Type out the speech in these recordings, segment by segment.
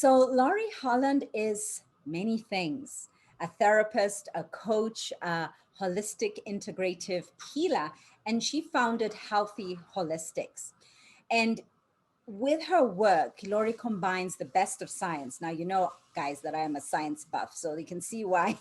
So, Laurie Holland is many things: a therapist, a coach, a holistic integrative healer, and she founded Healthy Holistics. And with her work, Laurie combines the best of science. Now, you know, guys, that I am a science buff, so you can see why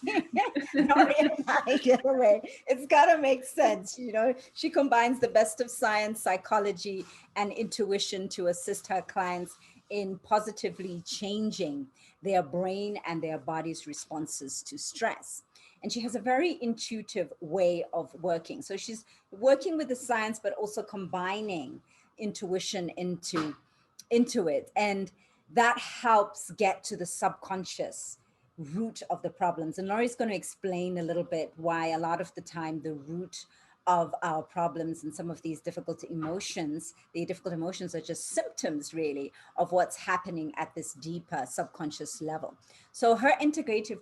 Laurie and I get away. It's got to make sense. You know, she combines the best of science, psychology, and intuition to assist her clients in positively changing their brain and their body's responses to stress. And she has a very intuitive way of working. So she's working with the science, but also combining intuition into it, and that helps get to the subconscious root of the problems. And Laurie's going to explain a little bit why a lot of the time the root of our problems and some of these difficult emotions are just symptoms really of what's happening at this deeper subconscious level. So her integrative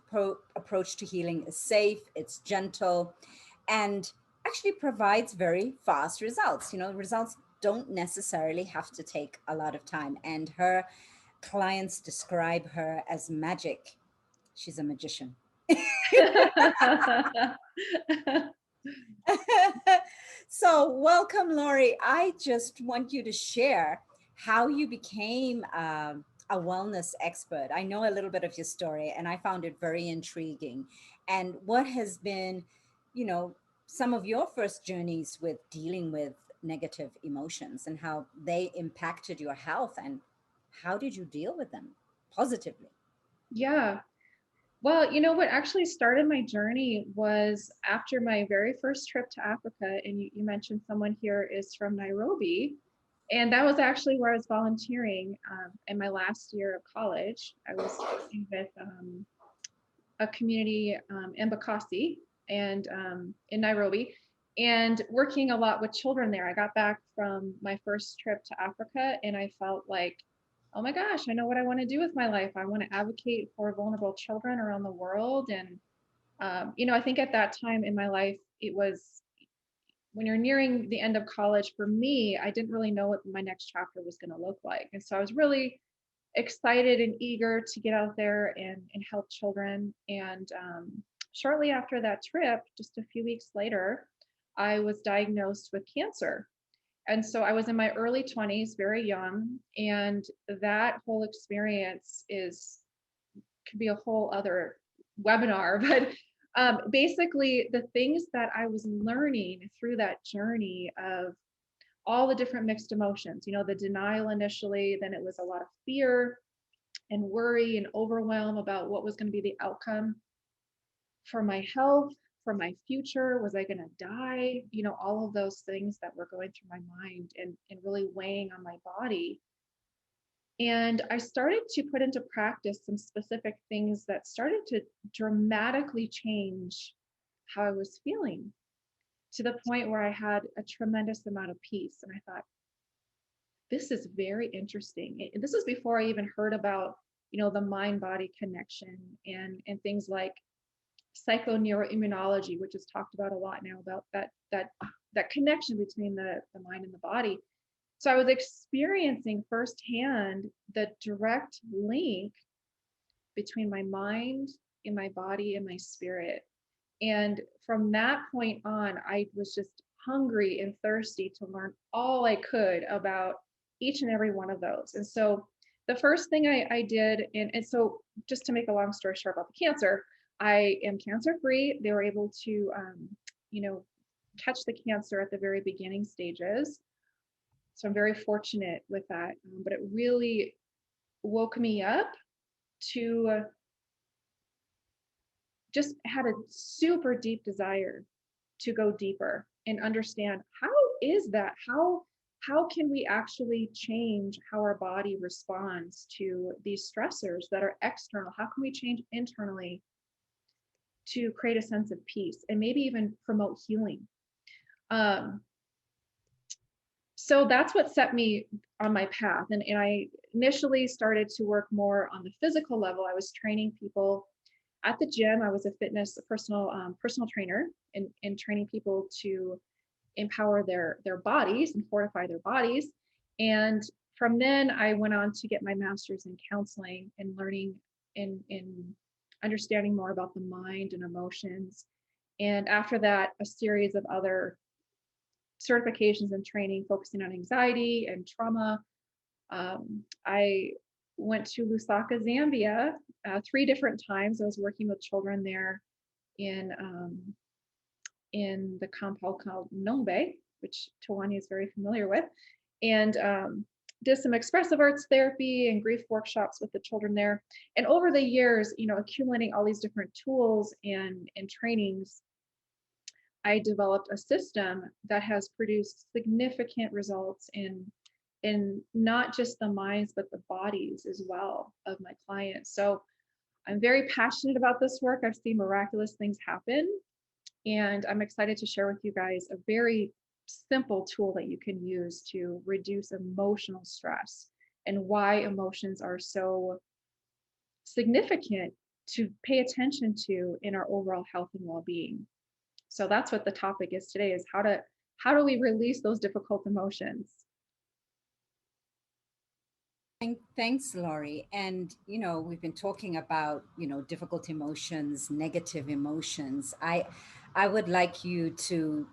approach to healing is safe, it's gentle, and actually provides very fast results. You know, results don't necessarily have to take a lot of time. And her clients describe her as magic. She's a magician. So, welcome, Laurie. I just want you to share how you became a wellness expert. I know a little bit of your story, and I found it very intriguing. And what has been, you know, some of your first journeys with dealing with negative emotions and how they impacted your health, and how did you deal with them positively? Yeah. Well, you know what actually started my journey was after my very first trip to Africa. And you mentioned someone here is from Nairobi. And that was actually where I was volunteering in my last year of college. I was working with a community in Bakassi and in Nairobi and working a lot with children there. I got back from my first trip to Africa and I felt like, oh my gosh, I know what I want to do with my life. I want to advocate for vulnerable children around the world. And, I think at that time in my life, it was when you're nearing the end of college, for me, I didn't really know what my next chapter was going to look like. And so I was really excited and eager to get out there and help children. And shortly after that trip, just a few weeks later, I was diagnosed with cancer. And so I was in my early 20s, very young. And that whole experience could be a whole other webinar. But basically, the things that I was learning through that journey of all the different mixed emotions, the denial initially, then it was a lot of fear and worry and overwhelm about what was going to be the outcome for my health, for my future. Was I going to die? All of those things that were going through my mind and really weighing on my body. And I started to put into practice some specific things that started to dramatically change how I was feeling to the point where I had a tremendous amount of peace. And I thought, this is very interesting. And this is before I even heard about, the mind body connection and things like psychoneuroimmunology, which is talked about a lot now about that connection between the mind and the body. So I was experiencing firsthand the direct link between my mind and my body and my spirit. And from that point on, I was just hungry and thirsty to learn all I could about each and every one of those. And so the first thing I did, and so just to make a long story short about the cancer, I am cancer free. They were able to, you know, catch the cancer at the very beginning stages. So I'm very fortunate with that. But it really woke me up to just had a super deep desire to go deeper and understand how is that how can we actually change how our body responds to these stressors that are external. How can we change internally to create a sense of peace and maybe even promote healing. um, so that's what set me on my path. And I initially started to work more on the physical level. I was training people at the gym. I was a personal trainer and training people to empower their bodies and fortify their bodies. And From then, I went on to get my master's in counseling and learning in understanding more about the mind and emotions. And after that, a series of other certifications and training focusing on anxiety and trauma. I went to Lusaka, Zambia, 3 different times. I was working with children there in the compound called Nombe, which Tawani is very familiar with, and did some expressive arts therapy and grief workshops with the children there. And over the years, accumulating all these different tools and trainings, I developed a system that has produced significant results in not just the minds, but the bodies as well of my clients. So I'm very passionate about this work. I've seen miraculous things happen, and I'm excited to share with you guys a very simple tool that you can use to reduce emotional stress and why emotions are so significant to pay attention to in our overall health and well-being. So that's what the topic is today, is how do we release those difficult emotions? Thanks, Laurie. And, we've been talking about, difficult emotions, negative emotions. I would like you to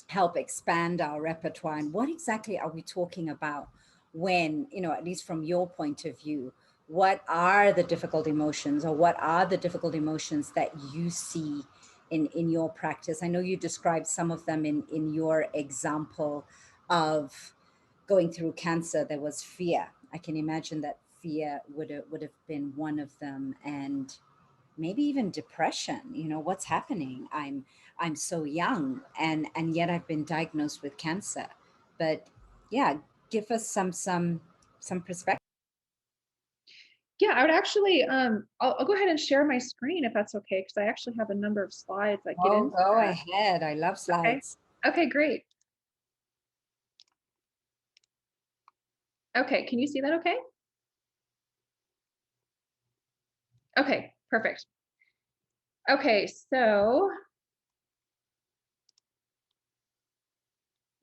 help expand our repertoire. And what exactly are we talking about when, at least from your point of view, what are the difficult emotions, or what are the difficult emotions that you see in your practice? I know you described some of them in your example of going through cancer. There was fear. I can imagine that fear would have been one of them, and maybe even depression. What's happening? I'm so young, and yet I've been diagnosed with cancer. But yeah, give us some perspective. Yeah, I would actually, I'll go ahead and share my screen if that's okay, because I actually have a number of slides that get Oh, into go that. ahead. I love Okay. slides. Okay, great. Okay, can you see that okay? Okay, perfect. Okay, so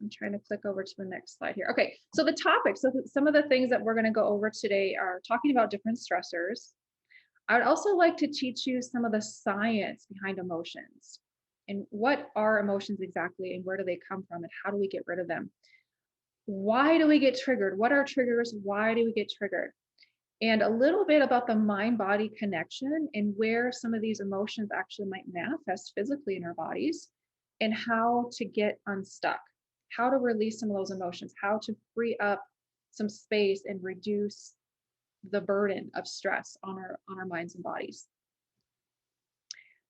I'm trying to click over to the next slide here. Okay, so the topic, so some of the things that we're going to go over today are talking about different stressors. I would also like to teach you some of the science behind emotions and what are emotions exactly and where do they come from and how do we get rid of them? Why do we get triggered? What are triggers? Why do we get triggered? And a little bit about the mind body connection and where some of these emotions actually might manifest physically in our bodies, and how to get unstuck, how to release some of those emotions, how to free up some space and reduce the burden of stress on our minds and bodies.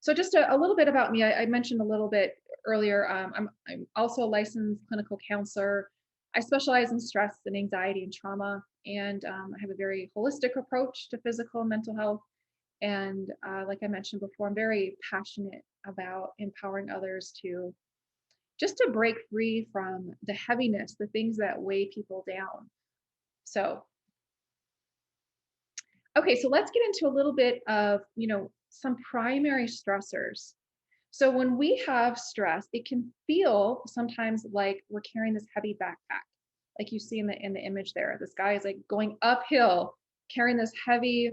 So just a little bit about me. I mentioned a little bit earlier. I'm also a licensed clinical counselor. I specialize in stress and anxiety and trauma, and I have a very holistic approach to physical and mental health. And like I mentioned before, I'm very passionate about empowering others to just to break free from the heaviness, the things that weigh people down. So, okay, so let's get into a little bit of, some primary stressors. So when we have stress, it can feel sometimes like we're carrying this heavy backpack, like you see in the image there. This guy is like going uphill, carrying this heavy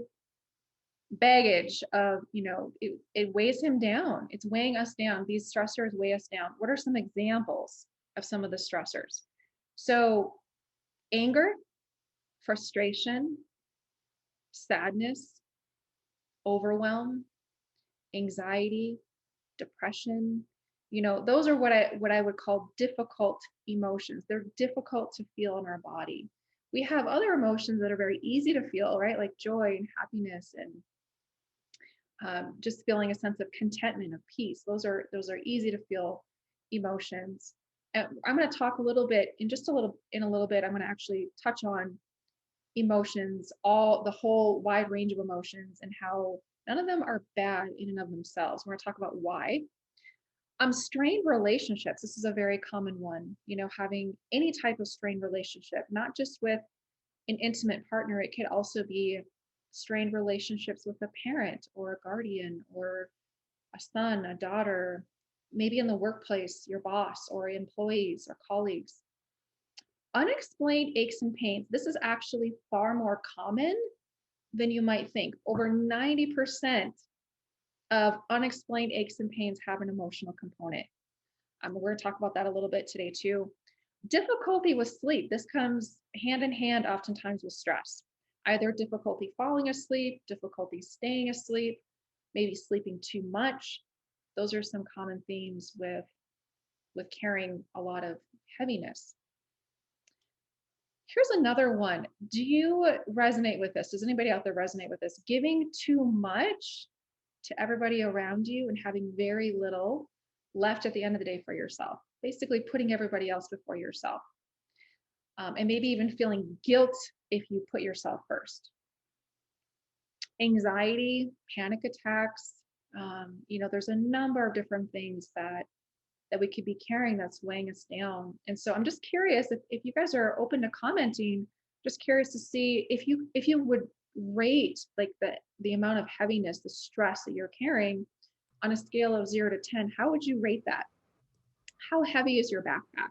baggage of, it weighs him down. It's weighing us down. These stressors weigh us down. What are some examples of some of the stressors? So anger, frustration, sadness, overwhelm, anxiety, depression, those are what I would call difficult emotions. They're difficult to feel in our body. We have other emotions that are very easy to feel, right? Like joy and happiness and just feeling a sense of contentment, of peace. Those are easy to feel emotions. And I'm going to talk a little bit in a little bit. I'm going to actually touch on emotions, the whole wide range of emotions, and how none of them are bad in and of themselves. We're going to talk about why. Strained relationships. This is a very common one, having any type of strained relationship, not just with an intimate partner. It could also be strained relationships with a parent or a guardian or a son, a daughter, maybe in the workplace, your boss or employees or colleagues. Unexplained aches and pains. This is actually far more common than you might think. Over 90% of unexplained aches and pains have an emotional component. We're going to talk about that a little bit today too. Difficulty with sleep. This comes hand in hand oftentimes with stress. Either difficulty falling asleep, difficulty staying asleep, maybe sleeping too much. Those are some common themes with carrying a lot of heaviness. Here's another one. Do you resonate with this? Does anybody out there resonate with this? Giving too much to everybody around you and having very little left at the end of the day for yourself. Basically putting everybody else before yourself. And maybe even feeling guilt if you put yourself first. Anxiety, panic attacks, there's a number of different things that we could be carrying that's weighing us down. And so I'm just curious if you guys are open to commenting, just curious to see if you would rate like the amount of heaviness, the stress that you're carrying on a scale of 0 to 10, how would you rate that? How heavy is your backpack?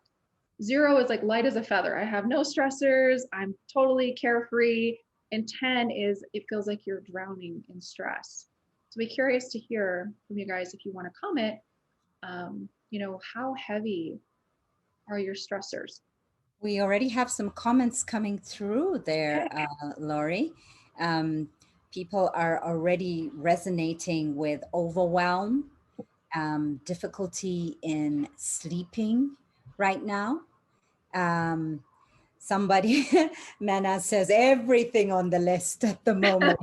0 is like light as a feather. I have no stressors. I'm totally carefree. And 10 is it feels like you're drowning in stress. So be curious to hear from you guys if you want to comment. How heavy are your stressors? We already have some comments coming through there, Okay. Lori. People are already resonating with overwhelm, difficulty in sleeping right now. Somebody, Nana says everything on the list at the moment.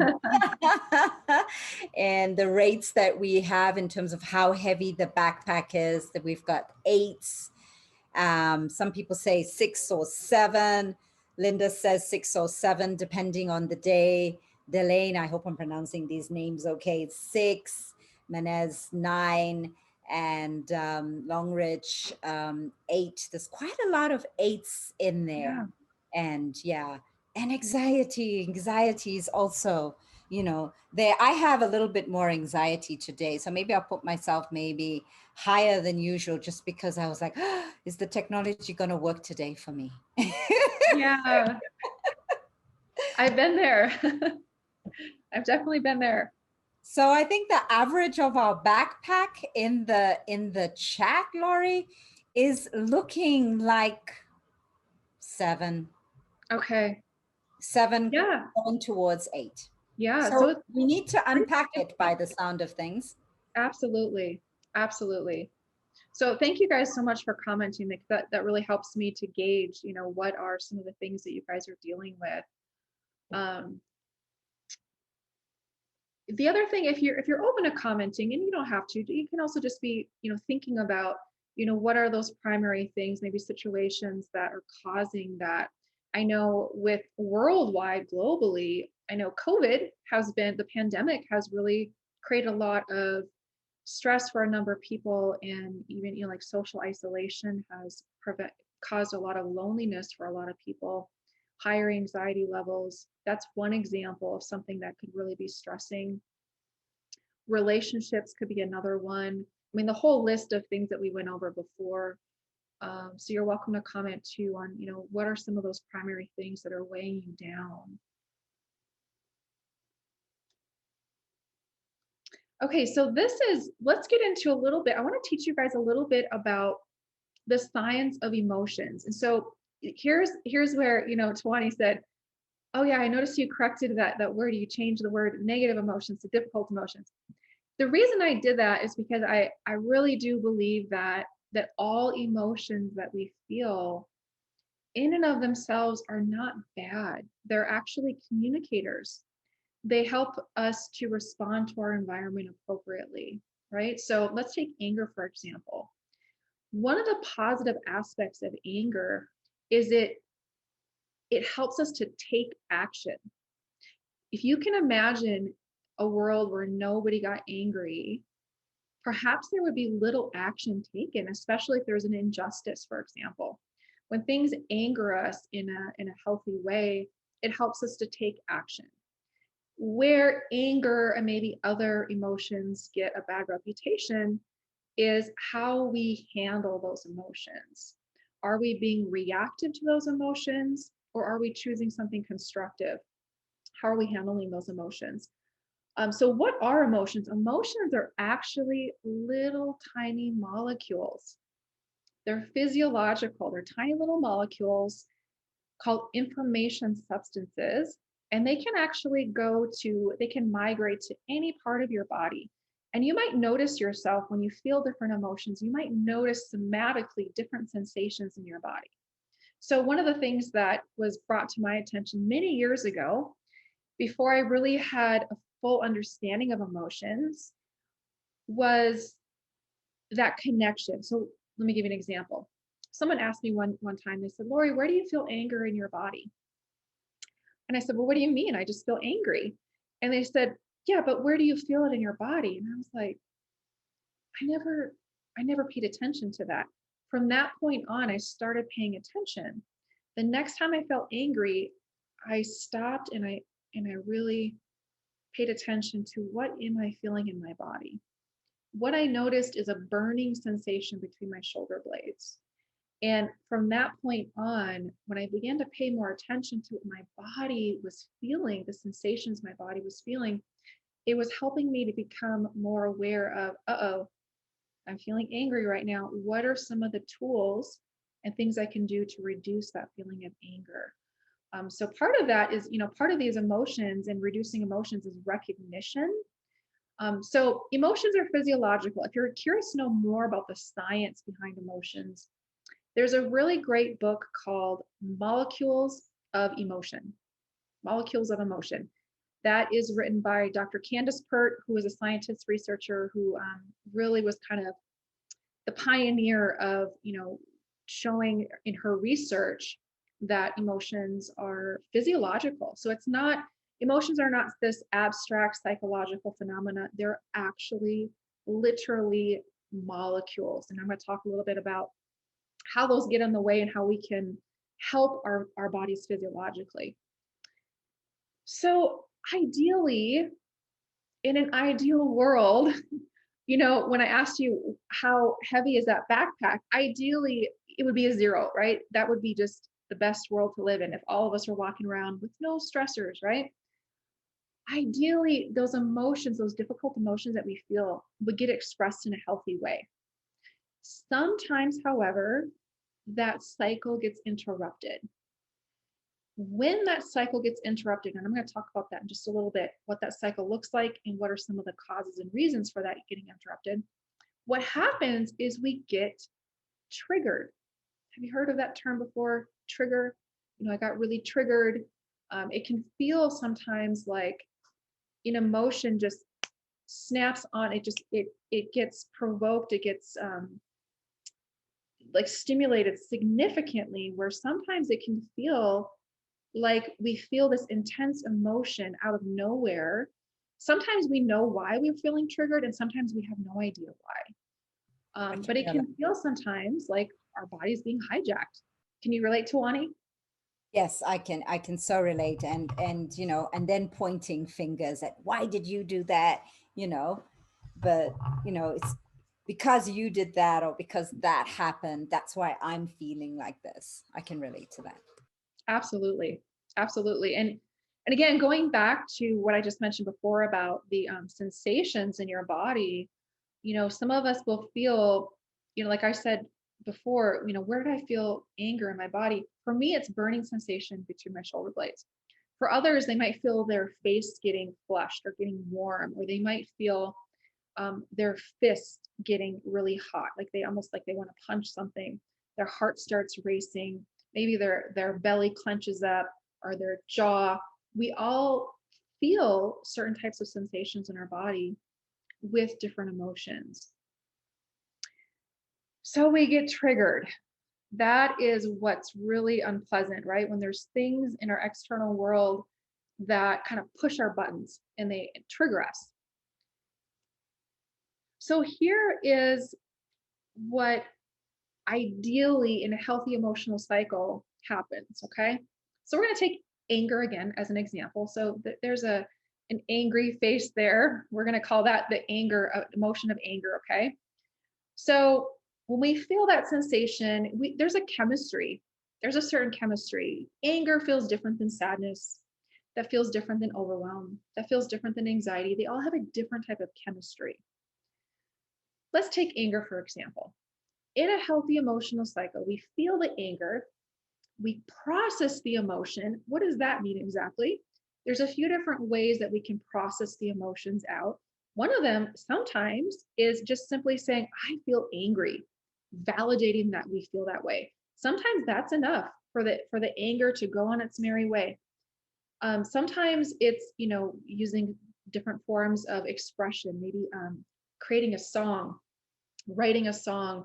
And the rates that we have in terms of how heavy the backpack is, that we've got 8s. Some people say 6 or 7. Linda says 6 or 7, depending on the day. Delane, I hope I'm pronouncing these names okay, 6. Menez, 9. And Longridge, 8. There's quite a lot of 8s in there. Yeah. And and anxiety is also, there. I have a little bit more anxiety today, so maybe I'll put myself maybe higher than usual, just because I was like, is the technology going to work today for me? Yeah. I've been there. I've definitely been there. So I think the average of our backpack in the chat, Lori, is looking like 7. Okay. 7 Yeah. going towards 8. Yeah. So So it's we need to unpack it by the sound of things. absolutely. Absolutely. So thank you guys so much for commenting. Like that really helps me to gauge, what are some of the things that you guys are dealing with. The other thing, if you're open to commenting, and you don't have to, you can also just be, thinking about, what are those primary things, maybe situations that are causing that. I know with worldwide, globally, I know the pandemic has really created a lot of stress for a number of people, and even, like social isolation has caused a lot of loneliness for a lot of people, higher anxiety levels. That's one example of something that could really be stressing. Relationships could be another one. I mean, the whole list of things that we went over before. So you're welcome to comment too on, what are some of those primary things that are weighing you down. Okay, so let's get into a little bit. I want to teach you guys a little bit about the science of emotions. And so here's where, Tawani said, oh yeah, I noticed you corrected that word. You changed the word negative emotions to difficult emotions. The reason I did that is because I really do believe that all emotions that we feel in and of themselves are not bad. They're actually communicators. They help us to respond to our environment appropriately, right? So let's take anger, for example. One of the positive aspects of anger is it helps us to take action. If you can imagine a world where nobody got angry, perhaps there would be little action taken, especially if there's an injustice, for example. When things anger us in a healthy way, it helps us to take action. Where anger and maybe other emotions get a bad reputation is how we handle those emotions. Are we being reactive to those emotions, or are we choosing something constructive? How are we handling those emotions? So what are emotions? Emotions are actually little tiny molecules. They're physiological. They're tiny little molecules called information substances. And they can actually they can migrate to any part of your body. And you might notice yourself when you feel different emotions, you might notice somatically different sensations in your body. So, one of the things that was brought to my attention many years ago, before I really had a full understanding of emotions, was that connection. So, let me give you an example. Someone asked me one time, they said, Lori, where do you feel anger in your body? And I said, well, what do you mean? I just feel angry. And they said, yeah, but where do you feel it in your body? And I was like, I never, I never paid attention to that. From that point on, I started paying attention. The next time I felt angry, I stopped and I really paid attention to what am I feeling in my body. What I noticed is a burning sensation between my shoulder blades. And from that point on, when I began to pay more attention to what my body was feeling, the sensations my body was feeling, it was helping me to become more aware of, uh-oh, I'm feeling angry right now. What are some of the tools and things I can do to reduce that feeling of anger? So part of that is, part of these emotions and reducing emotions is recognition. So emotions are physiological. If you're curious to know more about the science behind emotions, there's a really great book called Molecules of Emotion. Molecules of Emotion. That is written by Dr. Candace Pert, who is a scientist researcher who really was kind of the pioneer of, showing in her research that emotions are physiological. So emotions are not this abstract psychological phenomena. They're actually literally molecules. And I'm going to talk a little bit about how those get in the way and how we can help our bodies physiologically. So ideally, in an ideal world, when I asked you how heavy is that backpack, ideally it would be a 0, right? That would be just the best world to live in if all of us were walking around with no stressors, right? Ideally, those emotions, those difficult emotions that we feel would get expressed in a healthy way. Sometimes, however, that cycle gets interrupted. When that cycle gets interrupted, and I'm going to talk about that in just a little bit, what that cycle looks like and what are some of the causes and reasons for that getting interrupted. What happens is we get triggered. Have you heard of that term before? Trigger. I got really triggered. It can feel sometimes like an emotion just snaps on. It gets provoked. It gets like stimulated significantly, where sometimes it can feel like we feel this intense emotion out of nowhere. Sometimes we know why we're feeling triggered, and sometimes we have no idea why. But it can feel sometimes like our body's being hijacked. Can you relate to Wani? Yes, I can so relate. And then pointing fingers at why did you do that, you know, but it's because you did that or because that happened. That's why I'm feeling like this. I can relate to that. Absolutely. Absolutely. And again, going back to what I just mentioned before about the sensations in your body, some of us will feel, like I said before, where did I feel anger in my body? For me, it's burning sensation between my shoulder blades. For others, they might feel their face getting flushed or getting warm, or they might feel their fist getting really hot, like they want to punch something. Their heart starts racing. Maybe their belly clenches up or their jaw. We all feel certain types of sensations in our body with different emotions. So we get triggered. That is what's really unpleasant, right? When there's things in our external world that kind of push our buttons and they trigger us. So here is what ideally in a healthy emotional cycle happens, okay? So we're going to take anger again as an example. So there's an angry face there. We're going to call that the anger, emotion of anger, okay? So When we feel that sensation, there's a chemistry. There's a certain chemistry. Anger feels different than sadness. That feels different than overwhelm. That feels different than anxiety. They all have a different type of chemistry. Let's take anger, for example. In a healthy emotional cycle, we feel the anger, we process the emotion. What does that mean exactly? There's a few different ways that we can process the emotions out. One of them sometimes is just simply saying, I feel angry, validating that we feel that way. Sometimes that's enough for the anger to go on its merry way. Sometimes it's, using different forms of expression, maybe creating a song, writing a song,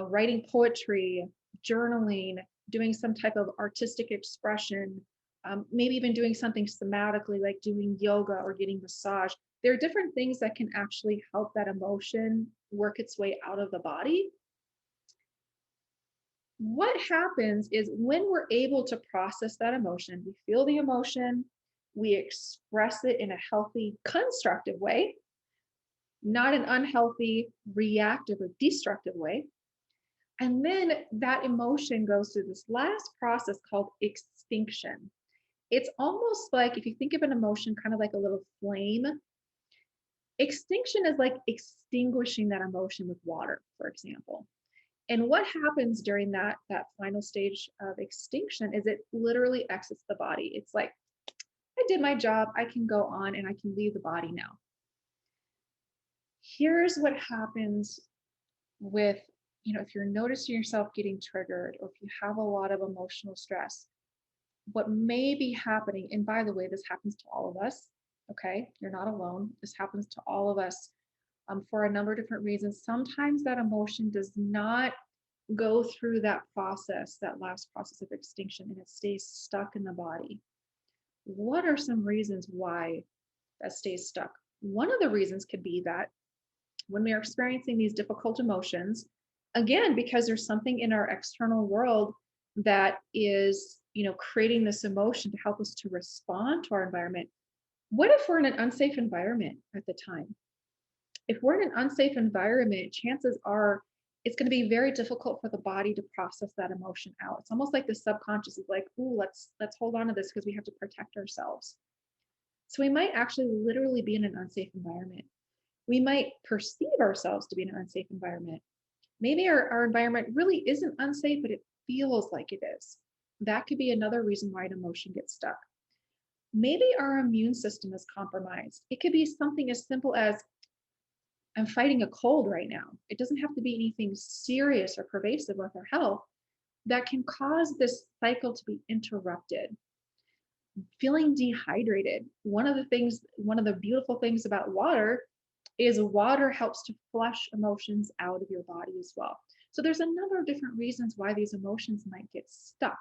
writing poetry, journaling, doing some type of artistic expression, maybe even doing something somatically like doing yoga or getting massage. There are different things that can actually help that emotion work its way out of the body. What happens is when we're able to process that emotion, we feel the emotion, we express it in a healthy, constructive way, not an unhealthy, reactive or destructive way. And then that emotion goes through this last process called extinction. It's almost like if you think of an emotion kind of like a little flame, extinction is like extinguishing that emotion with water, for example. And what happens during that final stage of extinction is it literally exits the body. It's like, I did my job, I can go on and I can leave the body now. Here's what happens with, if you're noticing yourself getting triggered or if you have a lot of emotional stress, what may be happening, and by the way, this happens to all of us, okay? You're not alone. This happens to all of us for a number of different reasons. Sometimes that emotion does not go through that process, that last process of extinction, and it stays stuck in the body. What are some reasons why that stays stuck? One of the reasons could be that when we are experiencing these difficult emotions, again, because there's something in our external world that is, creating this emotion to help us to respond to our environment. What if we're in an unsafe environment at the time? If we're in an unsafe environment, chances are it's going to be very difficult for the body to process that emotion out. It's almost like the subconscious is like, "Ooh, let's hold on to this because we have to protect ourselves." So we might actually literally be in an unsafe environment. We might perceive ourselves to be in an unsafe environment. Maybe our environment really isn't unsafe, but it feels like it is. That could be another reason why an emotion gets stuck. Maybe our immune system is compromised. It could be something as simple as, I'm fighting a cold right now. It doesn't have to be anything serious or pervasive with our health that can cause this cycle to be interrupted. Feeling dehydrated. One of the beautiful things about water is water helps to flush emotions out of your body as well. So there's a number of different reasons why these emotions might get stuck.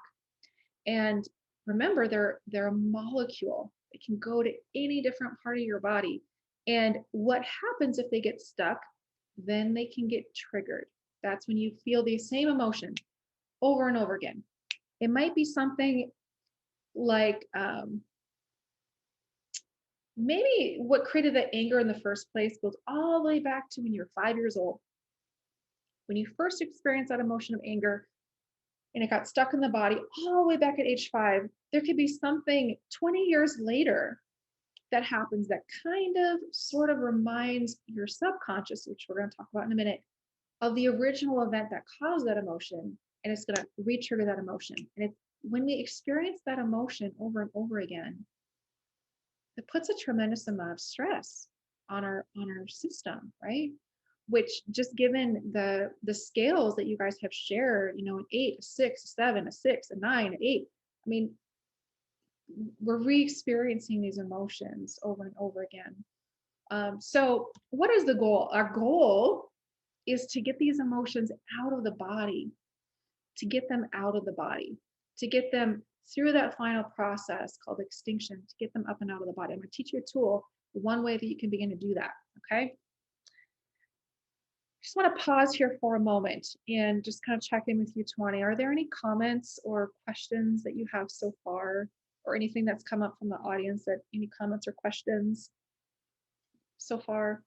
And remember, they're a molecule. It can go to any different part of your body. And what happens if they get stuck? Then they can get triggered. That's when you feel the same emotion over and over again. It might be something like maybe what created the anger in the first place goes all the way back to when you're 5 years old. When you first experienced that emotion of anger and it got stuck in the body all the way back at age 5, there could be something 20 years later that happens that kind of sort of reminds your subconscious, which we're going to talk about in a minute, of the original event that caused that emotion, and it's going to re-trigger that emotion. And it's when we experience that emotion over and over again, it puts a tremendous amount of stress on our system, right? Which, just given the scales that you guys have shared, an 8, a 6, a 7, a 6, a 9, an 8, I mean, we're re-experiencing these emotions over and over again. So what is the goal? Our goal is to get these emotions out of the body, to get them out of the body, to get them through that final process called extinction, to get them up and out of the body. I'm going to teach you a tool, one way that you can begin to do that, okay? Just want to pause here for a moment and just kind of check in with you, Tawny. Are there any comments or questions that you have so far, or anything that's come up from the audience, that any comments or questions so far?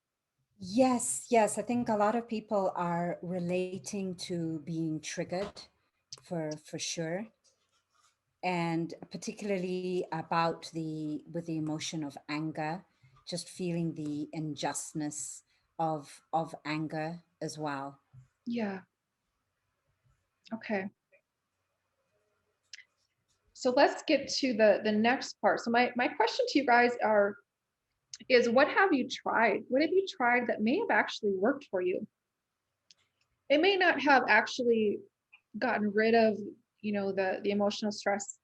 Yes, yes. I think a lot of people are relating to being triggered for sure. And particularly about the with the emotion of anger, just feeling the injustice of anger as well. Yeah. Okay. So let's get to the next part. So my question to you guys is what have you tried? What have you tried that may have actually worked for you? It may not have actually gotten rid of, the emotional stress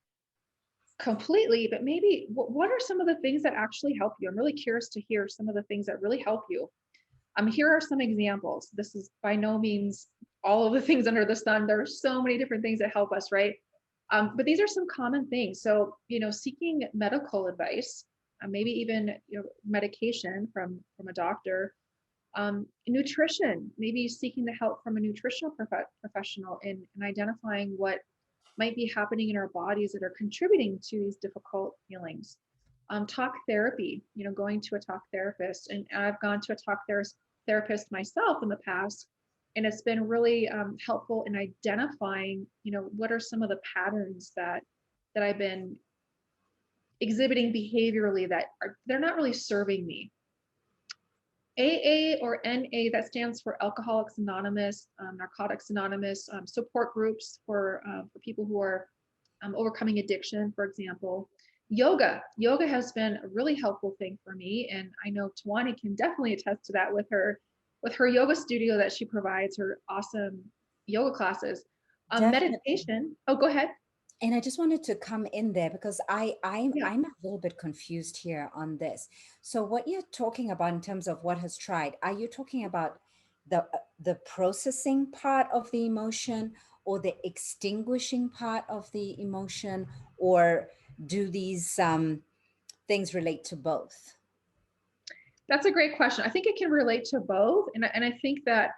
completely, but maybe what are some of the things that actually help you? I'm really curious to hear some of the things that really help you. Here are some examples. This is by no means all of the things under the sun. There are so many different things that help us, right? But these are some common things. So, seeking medical advice, maybe even medication from a doctor, nutrition, maybe seeking the help from a nutritional professional in identifying what might be happening in our bodies that are contributing to these difficult feelings. Talk therapy, going to a talk therapist. And I've gone to a talk therapist myself in the past, and it's been really helpful in identifying, what are some of the patterns that I've been exhibiting behaviorally that they're not really serving me. AA or NA, that stands for Alcoholics Anonymous, Narcotics Anonymous, support groups for people who are overcoming addiction, for example. Yoga has been a really helpful thing for me, and I know Tawani can definitely attest to that with her yoga studio that she provides, her awesome yoga classes. Definitely. Meditation. Oh, go ahead. And I just wanted to come in there because I'm Yeah. I'm a little bit confused here on this. So what you're talking about in terms of what has tried, are you talking about the processing part of the emotion or the extinguishing part of the emotion, or do these things relate to both? That's a great question. I think it can relate to both, and I think that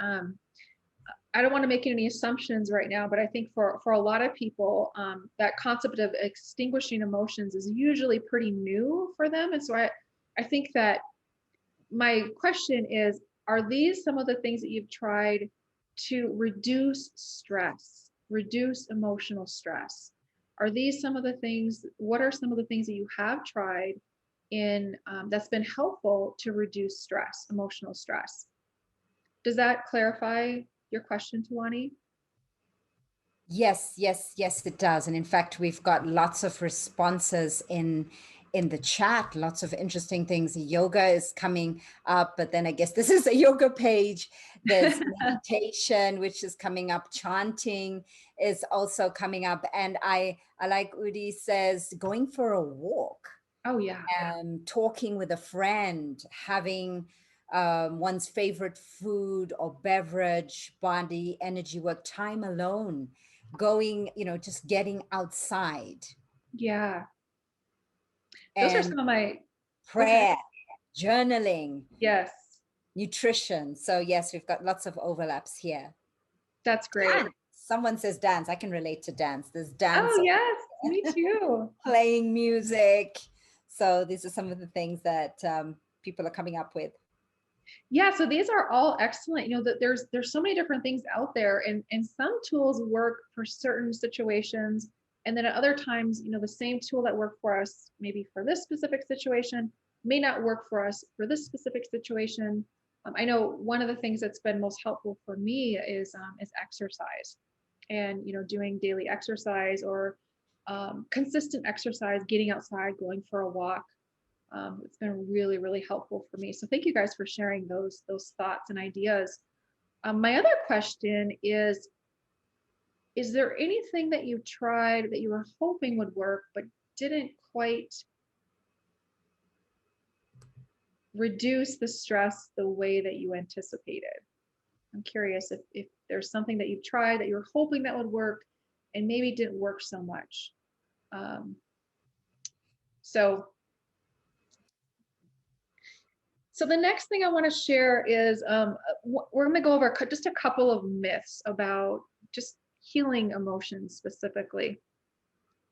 I don't want to make any assumptions right now, but I think for a lot of people, that concept of extinguishing emotions is usually pretty new for them, and so I think that my question is: are these some of the things that you've tried to reduce stress, reduce emotional stress? Are these some of the things? What are some of the things that you have tried in that's been helpful to reduce stress, emotional stress? Does that clarify your question, Tawani? Yes, yes, yes, it does. And in fact, we've got lots of responses in the chat, lots of interesting things. Yoga is coming up, but then I guess this is a yoga page. There's meditation, which is coming up. Chanting is also coming up. And I like Udi says, going for a walk, Oh yeah. talking with a friend, having one's favorite food or beverage, body, energy work, time alone, going, just getting outside Yeah. Those are and some of my, go ahead. prayer, journaling, Yes, nutrition. So, yes, we've got lots of overlaps here. that's great. Dance. Someone says dance. I can relate to dance. There's dance, Oh yes, me too. playing music. So, these are some of the things that people are coming up with. Yeah, so these are all excellent. That there's so many different things out there, and some tools work for certain situations, and then at other times, the same tool that worked for us maybe for this specific situation may not work for us for this specific situation. I know one of the things that's been most helpful for me is exercise, and doing daily exercise or consistent exercise, getting outside, going for a walk. It's been really, really helpful for me. So thank you guys for sharing those thoughts and ideas. My other question is there anything that you've tried that you were hoping would work but didn't quite reduce the stress the way that you anticipated? I'm curious if there's something that you've tried that you were hoping that would work and maybe didn't work so much. Um, so So the next thing I want to share is we're going to go over just a couple of myths about just healing emotions specifically.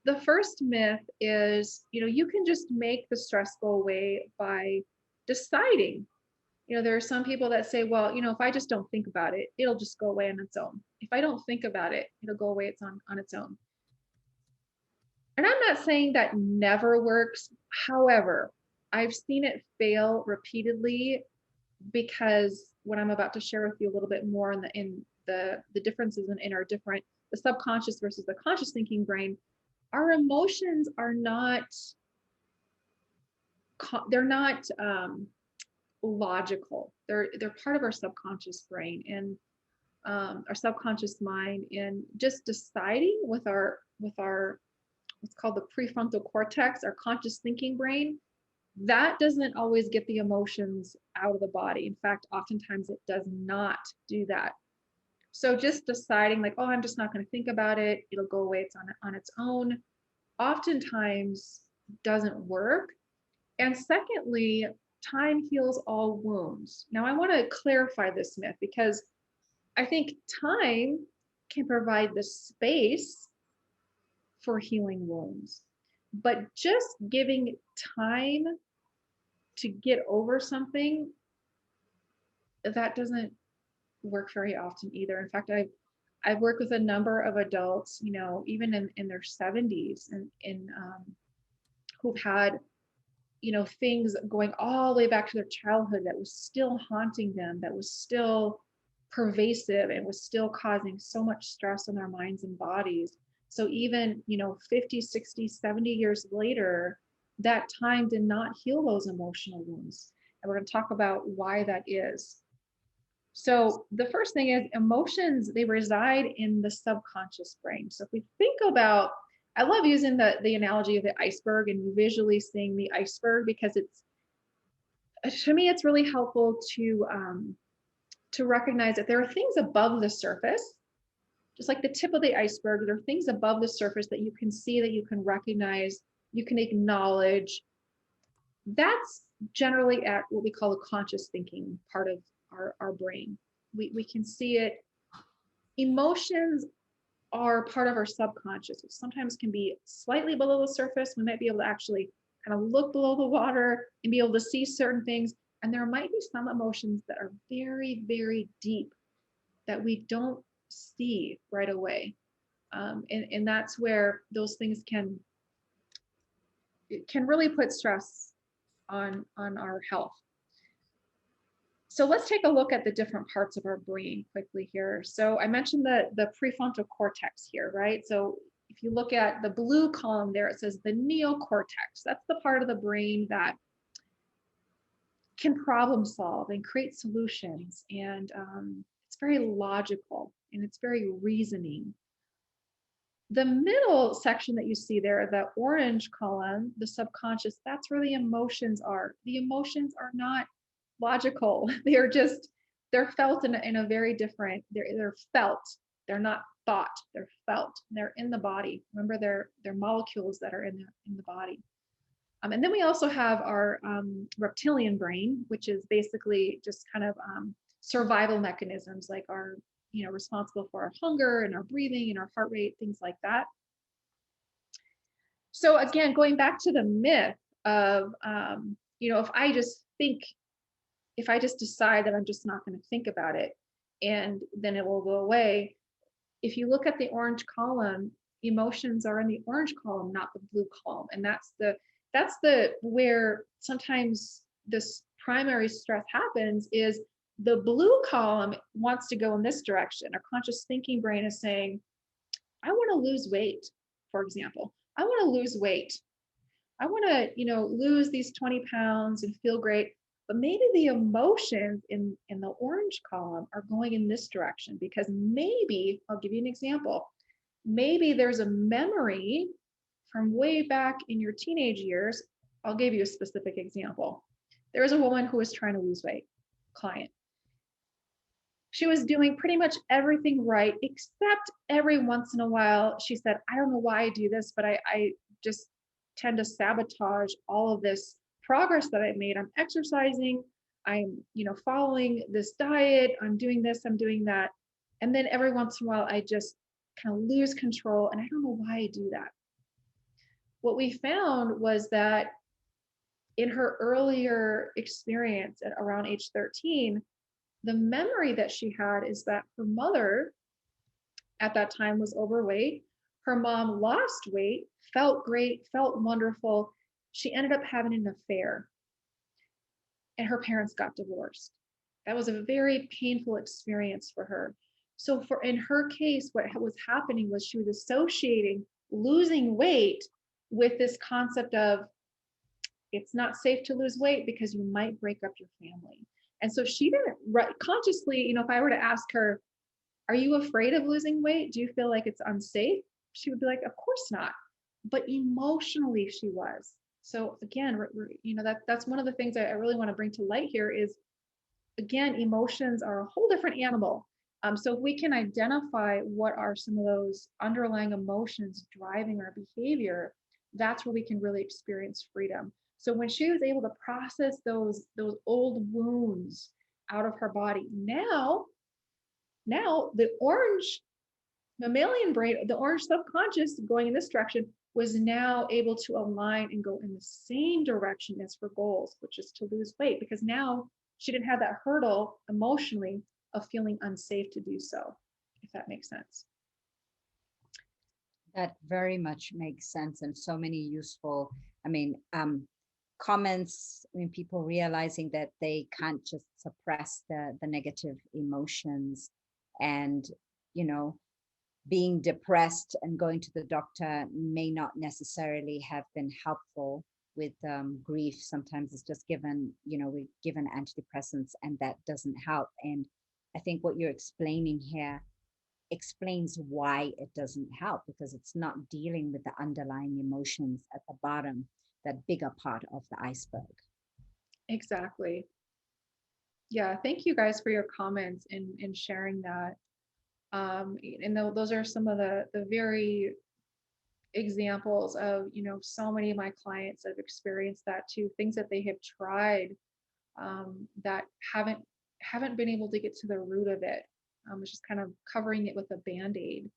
The first myth is, you can just make the stress go away by deciding, There are some people that say, well, if I just don't think about it, it'll just go away on its own. If I don't think about it, it'll go away on its own. And I'm not saying that never works. However, I've seen it fail repeatedly, because what I'm about to share with you a little bit more in the differences in our different, the subconscious versus the conscious thinking brain, our emotions are not, they're not logical. They're part of our subconscious brain and our subconscious mind, and just deciding with our what's called the prefrontal cortex, our conscious thinking brain, that doesn't always get the emotions out of the body. In fact, oftentimes it does not do that. So just deciding like, oh, I'm just not going to think about it, it'll go away, it's on its own, oftentimes doesn't work. And secondly, time heals all wounds. Now, I want to clarify this myth, because I think time can provide the space for healing wounds, but just giving time to get over something, that doesn't work very often either. In fact, I've worked with a number of adults, even in their 70s, and who've had, things going all the way back to their childhood that was still haunting them, that was still pervasive, and was still causing so much stress in their minds and bodies. So even, 50, 60, 70 years later, that time did not heal those emotional wounds. And we're going to talk about why that is. So the first thing is, emotions, they reside in the subconscious brain. So if we think about, I love using the analogy of the iceberg and visually seeing the iceberg, because to me, it's really helpful to recognize that there are things above the surface, just like the tip of the iceberg. There are things above the surface that you can see, that you can recognize, you can acknowledge. That's generally at what we call the conscious thinking part of our brain. We can see it. Emotions are part of our subconscious, which sometimes can be slightly below the surface. We might be able to actually kind of look below the water and be able to see certain things. And there might be some emotions that are very, very deep that we don't see right away. And that's where those things can really put stress on our health. So let's take a look at the different parts of our brain quickly here. So I mentioned the prefrontal cortex here, right? So if you look at the blue column there, it says the neocortex. That's the part of the brain that can problem solve and create solutions. And it's very logical and it's very reasoning. The middle section that you see there, the orange column, the subconscious, that's where the emotions are. The emotions are not logical. They're felt in a very different, they're felt. They're not thought, they're felt. They're in the body. Remember, they're molecules that are in the body. And then we also have our reptilian brain, which is basically just kind of survival mechanisms, like our, responsible for our hunger and our breathing and our heart rate, things like that. So again, going back to the myth of, if I just decide that I'm just not going to think about it, and then it will go away. If you look at the orange column, emotions are in the orange column, not the blue column. And that's where sometimes this primary stress happens, is the blue column wants to go in this direction. Our conscious thinking brain is saying, I want to lose weight, for example. I want to lose weight. I want to, lose these 20 pounds and feel great. But maybe the emotions in the orange column are going in this direction, because maybe, I'll give you an example. Maybe there's a memory from way back in your teenage years. I'll give you a specific example. There was a woman who was trying to lose weight, client. She was doing pretty much everything right, except every once in a while, she said, I don't know why I do this, but I just tend to sabotage all of this progress that I've made. I'm exercising, I'm, following this diet, I'm doing this, I'm doing that. And then every once in a while, I just kind of lose control, and I don't know why I do that. What we found was that in her earlier experience at around age 13, the memory that she had is that her mother at that time was overweight. Her mom lost weight, felt great, felt wonderful. She ended up having an affair and her parents got divorced. That was a very painful experience for her. So for in her case, what was happening was she was associating losing weight with this concept of it's not safe to lose weight because you might break up your family. And so she didn't consciously, if I were to ask her, are you afraid of losing weight? Do you feel like it's unsafe? She would be like, of course not. But emotionally, she was. So again, that's one of the things I really want to bring to light here is, again, emotions are a whole different animal. So if we can identify what are some of those underlying emotions driving our behavior, that's where we can really experience freedom. So when she was able to process those old wounds out of her body, now the orange mammalian brain, the orange subconscious going in this direction, was now able to align and go in the same direction as her goals, which is to lose weight, because now she didn't have that hurdle emotionally of feeling unsafe to do so, if that makes sense. That very much makes sense, and so many useful, I mean, comments. I mean, people realizing that they can't just suppress the negative emotions, and you know, being depressed and going to the doctor may not necessarily have been helpful with grief. Sometimes it's just we're given antidepressants and that doesn't help. And I think what you're explaining here explains why it doesn't help, because it's not dealing with the underlying emotions at the bottom, that bigger part of the iceberg. Exactly. Yeah, thank you guys for your comments and sharing that. And those are some of the very examples of, so many of my clients have experienced that too, things that they have tried that haven't been able to get to the root of it. It's just kind of covering it with a band-aid.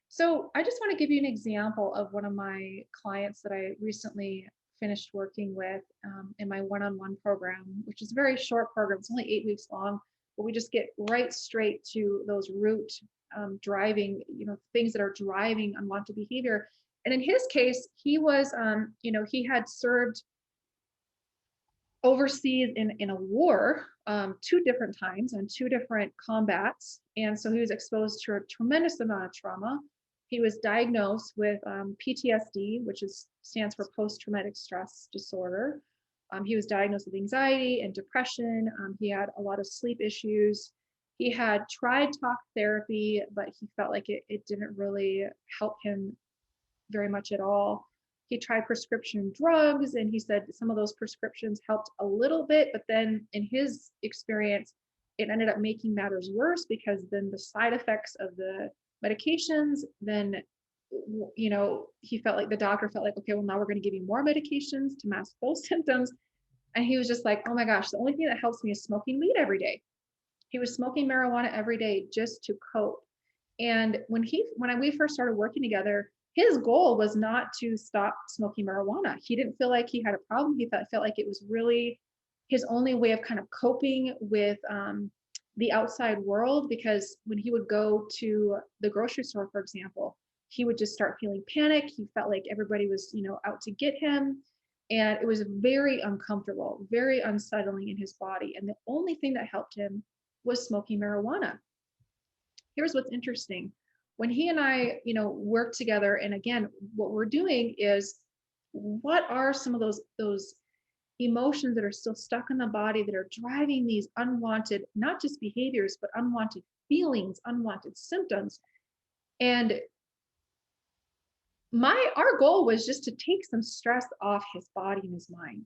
So I just want to give you an example of one of my clients that I recently finished working with in my one-on-one program, which is a very short program. It's only 8 weeks long, but we just get right straight to those root driving, things that are driving unwanted behavior. And in his case, he was, he had served overseas in a war 2 different times on 2 different combats. And so he was exposed to a tremendous amount of trauma. He was diagnosed with PTSD, which stands for post-traumatic stress disorder. He was diagnosed with anxiety and depression. He had a lot of sleep issues. He had tried talk therapy, but he felt like it didn't really help him very much at all. He tried prescription drugs and he said some of those prescriptions helped a little bit, but then in his experience, it ended up making matters worse, because then the side effects of the medications, then, he felt like the doctor felt like, okay, well, now we're going to give you more medications to mask those symptoms. And he was just like, oh my gosh, the only thing that helps me is smoking weed every day. He was smoking marijuana every day just to cope. And when we first started working together, his goal was not to stop smoking marijuana. He didn't feel like he had a problem. He felt like it was really his only way of kind of coping with the outside world, because when he would go to the grocery store, for example, he would just start feeling panic. He felt like everybody was, out to get him. And it was very uncomfortable, very unsettling in his body. And the only thing that helped him was smoking marijuana. Here's what's interesting. When he and I, work together, and again, what we're doing is, what are some of those emotions that are still stuck in the body that are driving these unwanted, not just behaviors, but unwanted feelings, unwanted symptoms. And our goal was just to take some stress off his body and his mind.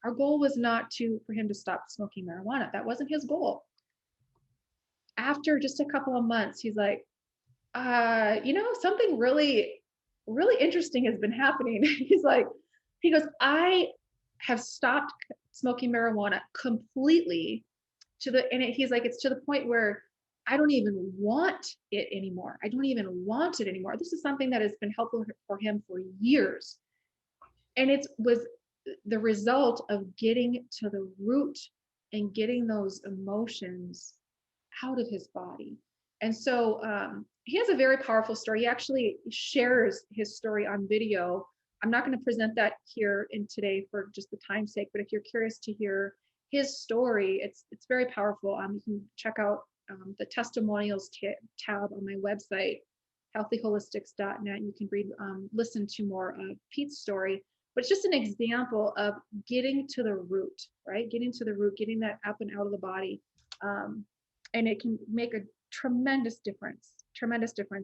Our goal was not for him to stop smoking marijuana. That wasn't his goal. After just a couple of months, he's like, something really, really interesting has been happening. He goes, I have stopped smoking marijuana completely he's like, it's to the point where I don't even want it anymore. I don't even want it anymore. This is something that has been helpful for him for years. And it was the result of getting to the root and getting those emotions out of his body. And so he has a very powerful story. He actually shares his story on video. I'm not going to present that here in today for just the time's sake, but if you're curious to hear his story, it's very powerful. You can check out the testimonials tab on my website, healthyholistics.net. You can listen to more of Pete's story, but it's just an example of getting to the root, right? Getting to the root, getting that up and out of the body. And it can make a tremendous difference.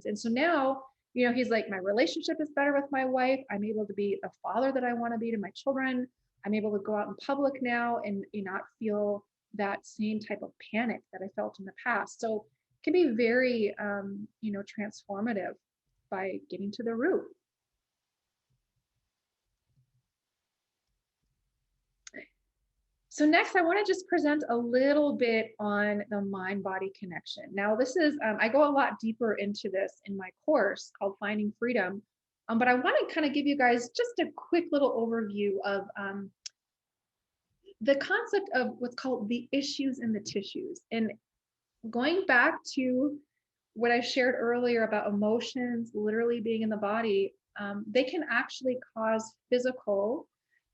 And so now, he's like, my relationship is better with my wife. I'm able to be the father that I want to be to my children. I'm able to go out in public now and not feel that same type of panic that I felt in the past. So it can be very, transformative by getting to the root. So next, I want to just present a little bit on the mind-body connection. Now, this is, I go a lot deeper into this in my course called Finding Freedom, but I want to kind of give you guys just a quick little overview of the concept of what's called the issues in the tissues. And going back to what I shared earlier about emotions literally being in the body, they can actually cause physical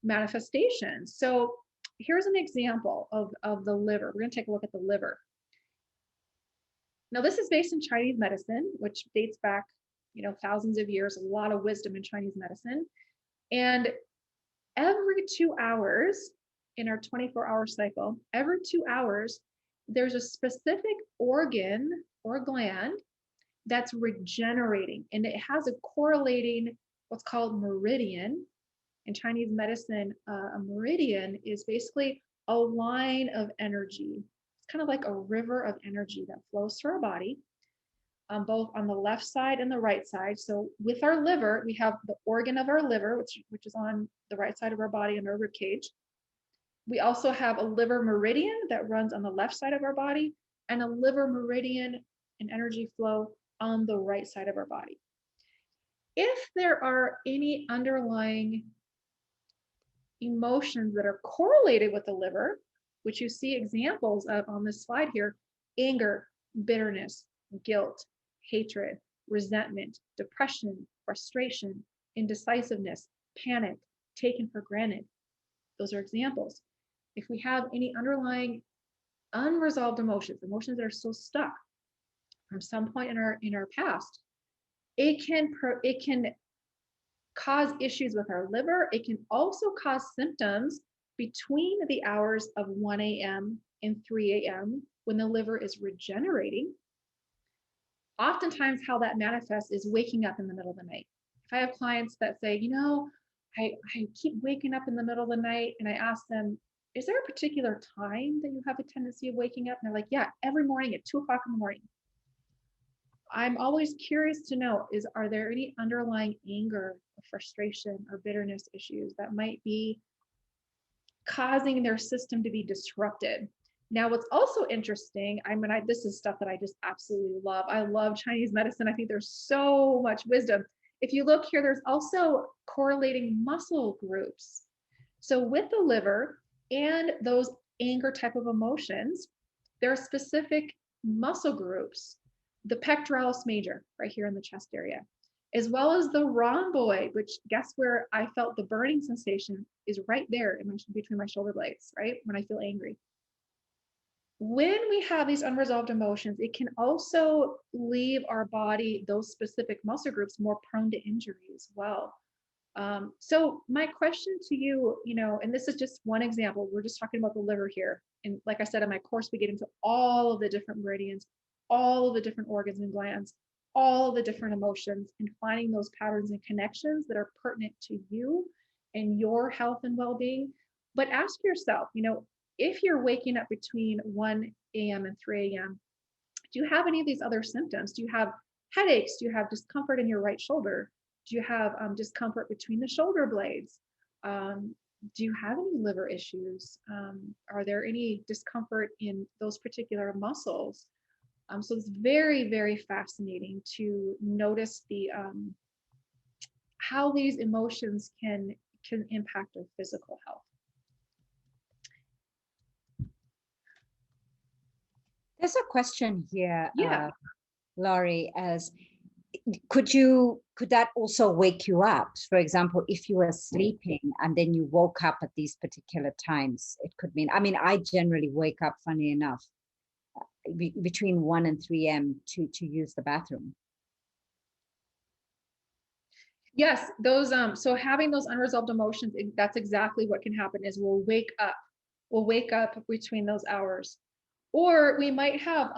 manifestations. So here's an example of the liver. We're going to take a look at the liver. Now, this is based in Chinese medicine, which dates back, thousands of years, a lot of wisdom in Chinese medicine. And every 2 hours in our 24-hour cycle, every 2 hours, there's a specific organ or gland that's regenerating, and it has a correlating what's called meridian. In Chinese medicine, a meridian is basically a line of energy. It's kind of like a river of energy that flows through our body, both on the left side and the right side. So with our liver, we have the organ of our liver, which is on the right side of our body in our rib cage. We also have a liver meridian that runs on the left side of our body, and a liver meridian and energy flow on the right side of our body. If there are any underlying emotions that are correlated with the liver, which you see examples of on this slide here: anger, bitterness, guilt, hatred, resentment, depression, frustration, indecisiveness, panic, taken for granted. Those are examples. If we have any underlying unresolved emotions that are still stuck from some point in our past, it can cause issues with our liver. It can also cause symptoms between the hours of 1 a.m. and 3 a.m. when the liver is regenerating. Oftentimes how that manifests is waking up in the middle of the night. If I have clients that say, I keep waking up in the middle of the night, and I ask them, is there a particular time that you have a tendency of waking up? And they're like, yeah, every morning at 2 o'clock in the morning. I'm always curious to know, are there any underlying anger, or frustration, or bitterness issues that might be causing their system to be disrupted? Now, what's also interesting, this is stuff that I just absolutely love. I love Chinese medicine. I think there's so much wisdom. If you look here, there's also correlating muscle groups. So with the liver and those anger type of emotions, there are specific muscle groups. The pectoralis major, right here in the chest area, as well as the rhomboid, which guess where I felt the burning sensation is right there between my shoulder blades, right? When I feel angry. When we have these unresolved emotions, it can also leave our body, those specific muscle groups, more prone to injury as well. So my question to you, and this is just one example, we're just talking about the liver here. And like I said, in my course, we get into all of the different meridians, all of the different organs and glands, all of the different emotions, and finding those patterns and connections that are pertinent to you and your health and well-being. But ask yourself, if you're waking up between 1 a.m. and 3 a.m., do you have any of these other symptoms? Do you have headaches? Do you have discomfort in your right shoulder? Do you have discomfort between the shoulder blades? Do you have any liver issues? Are there any discomfort in those particular muscles? So it's very, very fascinating to notice how these emotions can can impact our physical health. There's a question here, Yeah. Laurie, as could that also wake you up? For example, if you were sleeping and then you woke up at these particular times, it could mean, I mean, I generally wake up, funny enough, between 1 and 3 a.m. to use the bathroom. Yes, those so having those unresolved emotions, that's exactly what can happen is we'll wake up. We'll wake up between those hours. Or we might have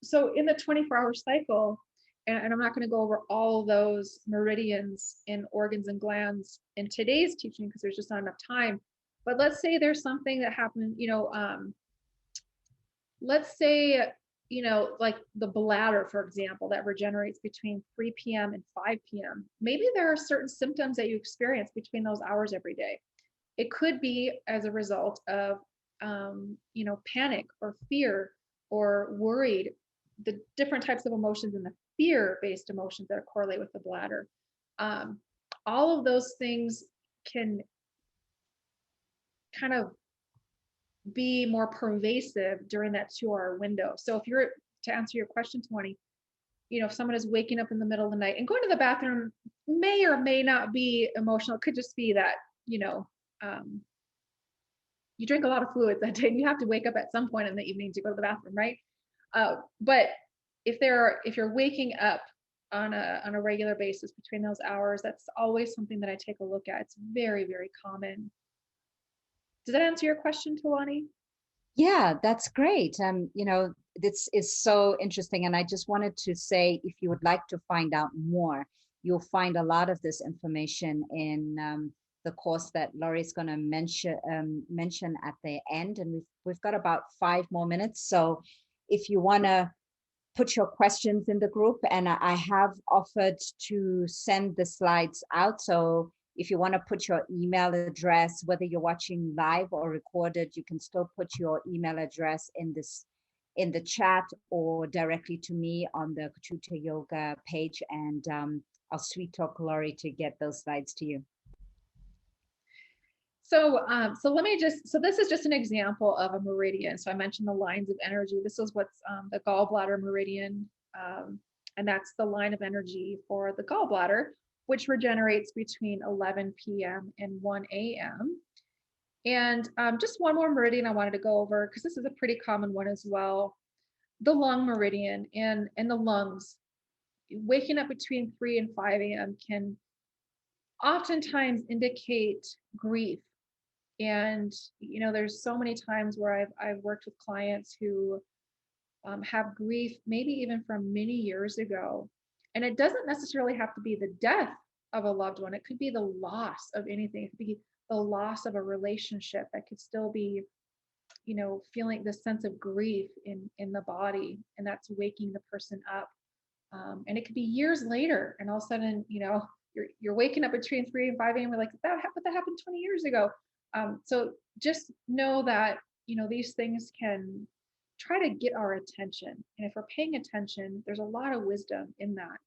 so in the 24-hour cycle, and I'm not going to go over all those meridians and organs and glands in today's teaching because there's just not enough time. But let's say there's something that happened, let's say, like the bladder, for example, that regenerates between 3 p.m. and 5 p.m. Maybe there are certain symptoms that you experience between those hours every day. It could be as a result of, panic or fear or worried, the different types of emotions and the fear-based emotions that correlate with the bladder. All of those things can kind of be more pervasive during that 2-hour window. So if you're, to answer your question, Tawani, if someone is waking up in the middle of the night and going to the bathroom may or may not be emotional. It could just be that, you drink a lot of fluids that day and you have to wake up at some point in the evening to go to the bathroom, right? But if you're waking up on a regular basis between those hours, that's always something that I take a look at. It's very, very common. Does that answer your question, Tawani? Yeah, that's great. This is so interesting. And I just wanted to say, if you would like to find out more, you'll find a lot of this information in the course that Laurie's going to mention at the end. And we've got about 5 more minutes. So if you want to put your questions in the group, and I have offered to send the slides out. So if you want to put your email address, whether you're watching live or recorded, you can still put your email address in the chat or directly to me on the Kachuta Yoga page, and I'll sweet talk Laurie to get those slides to you. So this is just an example of a meridian. So I mentioned the lines of energy. This is what's the gallbladder meridian, and that's the line of energy for the gallbladder, which regenerates between 11 p.m. and 1 a.m. And just one more meridian I wanted to go over, because this is a pretty common one as well. The lung meridian and the lungs. Waking up between 3 and 5 a.m. can oftentimes indicate grief. And, there's so many times where I've worked with clients who have grief, maybe even from many years ago. And it doesn't necessarily have to be the death of a loved one. It could be the loss of anything. It could be the loss of a relationship that could still be, feeling the sense of grief in the body, and that's waking the person up. And it could be years later, and all of a sudden, you're waking up between 3 and 5 a.m. We're like, that happened 20 years ago. So just know that, these things can try to get our attention. And if we're paying attention, there's a lot of wisdom in that.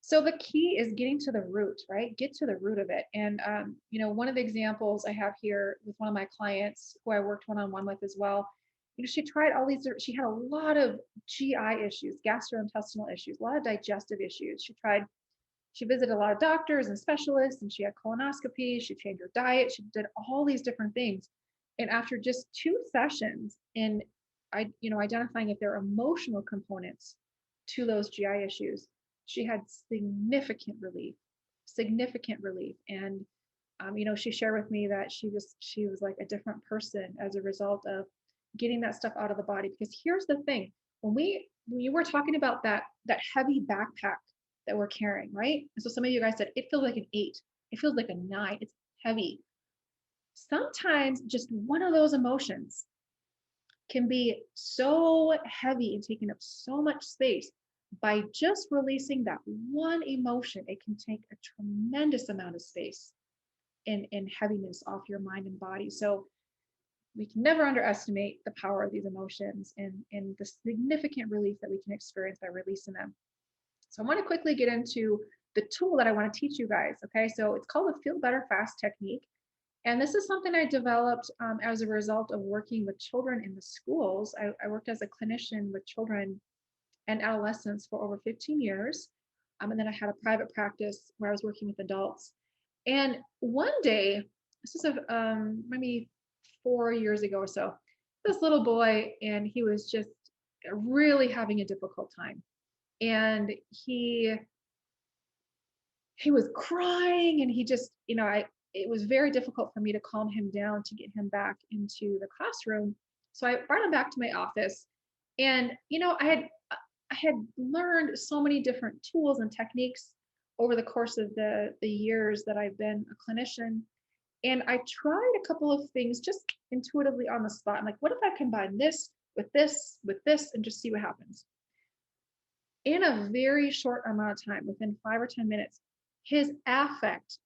So the key is getting to the root, right? Get to the root of it. And, one of the examples I have here with one of my clients who I worked one-on-one with as well, she tried all these, she had a lot of GI issues, gastrointestinal issues, a lot of digestive issues. She visited a lot of doctors and specialists, and she had colonoscopy. She changed her diet. She did all these different things. And after just 2 sessions in, identifying if there are emotional components to those GI issues, she had significant relief. And, she shared with me that she was like a different person as a result of getting that stuff out of the body. Because here's the thing, when you were talking about that heavy backpack that we're carrying, right? And so some of you guys said, it feels like an 8. It feels like a 9. It's heavy. Sometimes just one of those emotions can be so heavy and taking up so much space. By just releasing that one emotion, it can take a tremendous amount of space and heaviness off your mind and body. So we can never underestimate the power of these emotions and the significant relief that we can experience by releasing them. So I want to quickly get into the tool that I want to teach you guys. Okay, so it's called the Feel Better Fast technique. And this is something I developed as a result of working with children in the schools. I worked as a clinician with children and adolescents for over 15 years. And then I had a private practice where I was working with adults. And one day, this is maybe 4 years ago or so, this little boy, and he was just really having a difficult time. And he was crying, and he just, it was very difficult for me to calm him down to get him back into the classroom. So I brought him back to my office, and I had learned so many different tools and techniques over the course of the years that I've been a clinician. And I tried a couple of things just intuitively on the spot. I'm like, what if I combine this with this with this and just see what happens? In a very short amount of time, within 5 or 10 minutes, his affect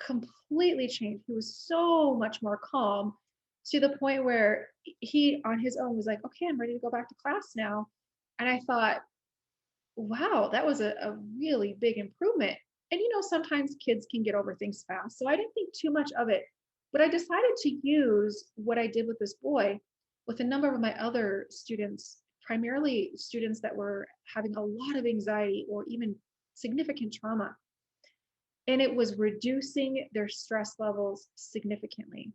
completely changed. He was so much more calm, to the point where he on his own was like, okay, I'm ready to go back to class now. And I thought, wow, that was a really big improvement. And sometimes kids can get over things fast. So I didn't think too much of it. But I decided to use what I did with this boy with a number of my other students, primarily students that were having a lot of anxiety or even significant trauma. And it was reducing their stress levels significantly.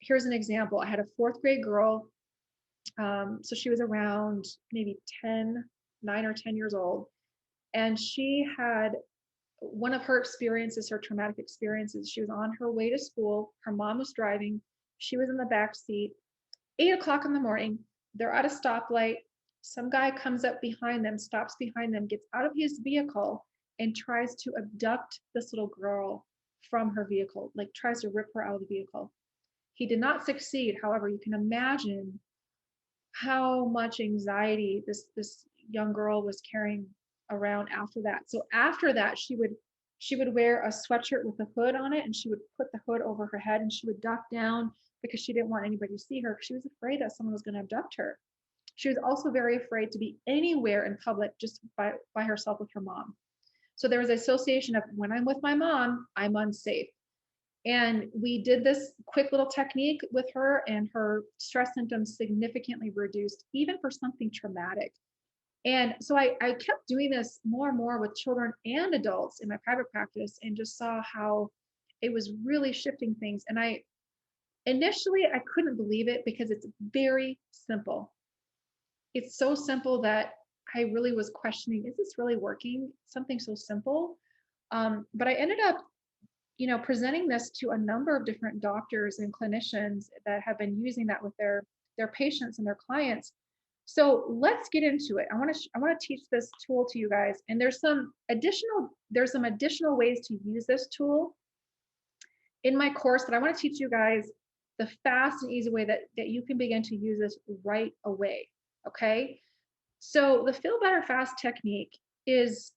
Here's an example. I had a 4th-grade girl. So she was around maybe 9 or 10 years old. And she had one of her experiences, her traumatic experiences. She was on her way to school. Her mom was driving. She was in the back seat. 8 o'clock in the morning, they're at a stoplight. Some guy comes up behind them, stops behind them, gets out of his vehicle, and tries to abduct this little girl from her vehicle, like tries to rip her out of the vehicle. He did not succeed. However, you can imagine how much anxiety this young girl was carrying around after that. So after that, she would wear a sweatshirt with a hood on it, and she would put the hood over her head, and she would duck down because she didn't want anybody to see her. She was afraid that someone was going to abduct her. She was also very afraid to be anywhere in public just by herself with her mom. So there was an association of, when I'm with my mom, I'm unsafe. And we did this quick little technique with her, and her stress symptoms significantly reduced, even for something traumatic. And so I kept doing this more and more with children and adults in my private practice, and just saw how it was really shifting things. And initially I couldn't believe it, because it's very simple. It's so simple that I really was questioning, is this really working? Something so simple. But I ended up presenting this to a number of different doctors and clinicians that have been using that with their patients and their clients. So let's get into it. I want to teach this tool to you guys, and there's some additional ways to use this tool in my course that I want to teach you guys the fast and easy way that you can begin to use this right away. Okay. So the Feel Better Fast technique is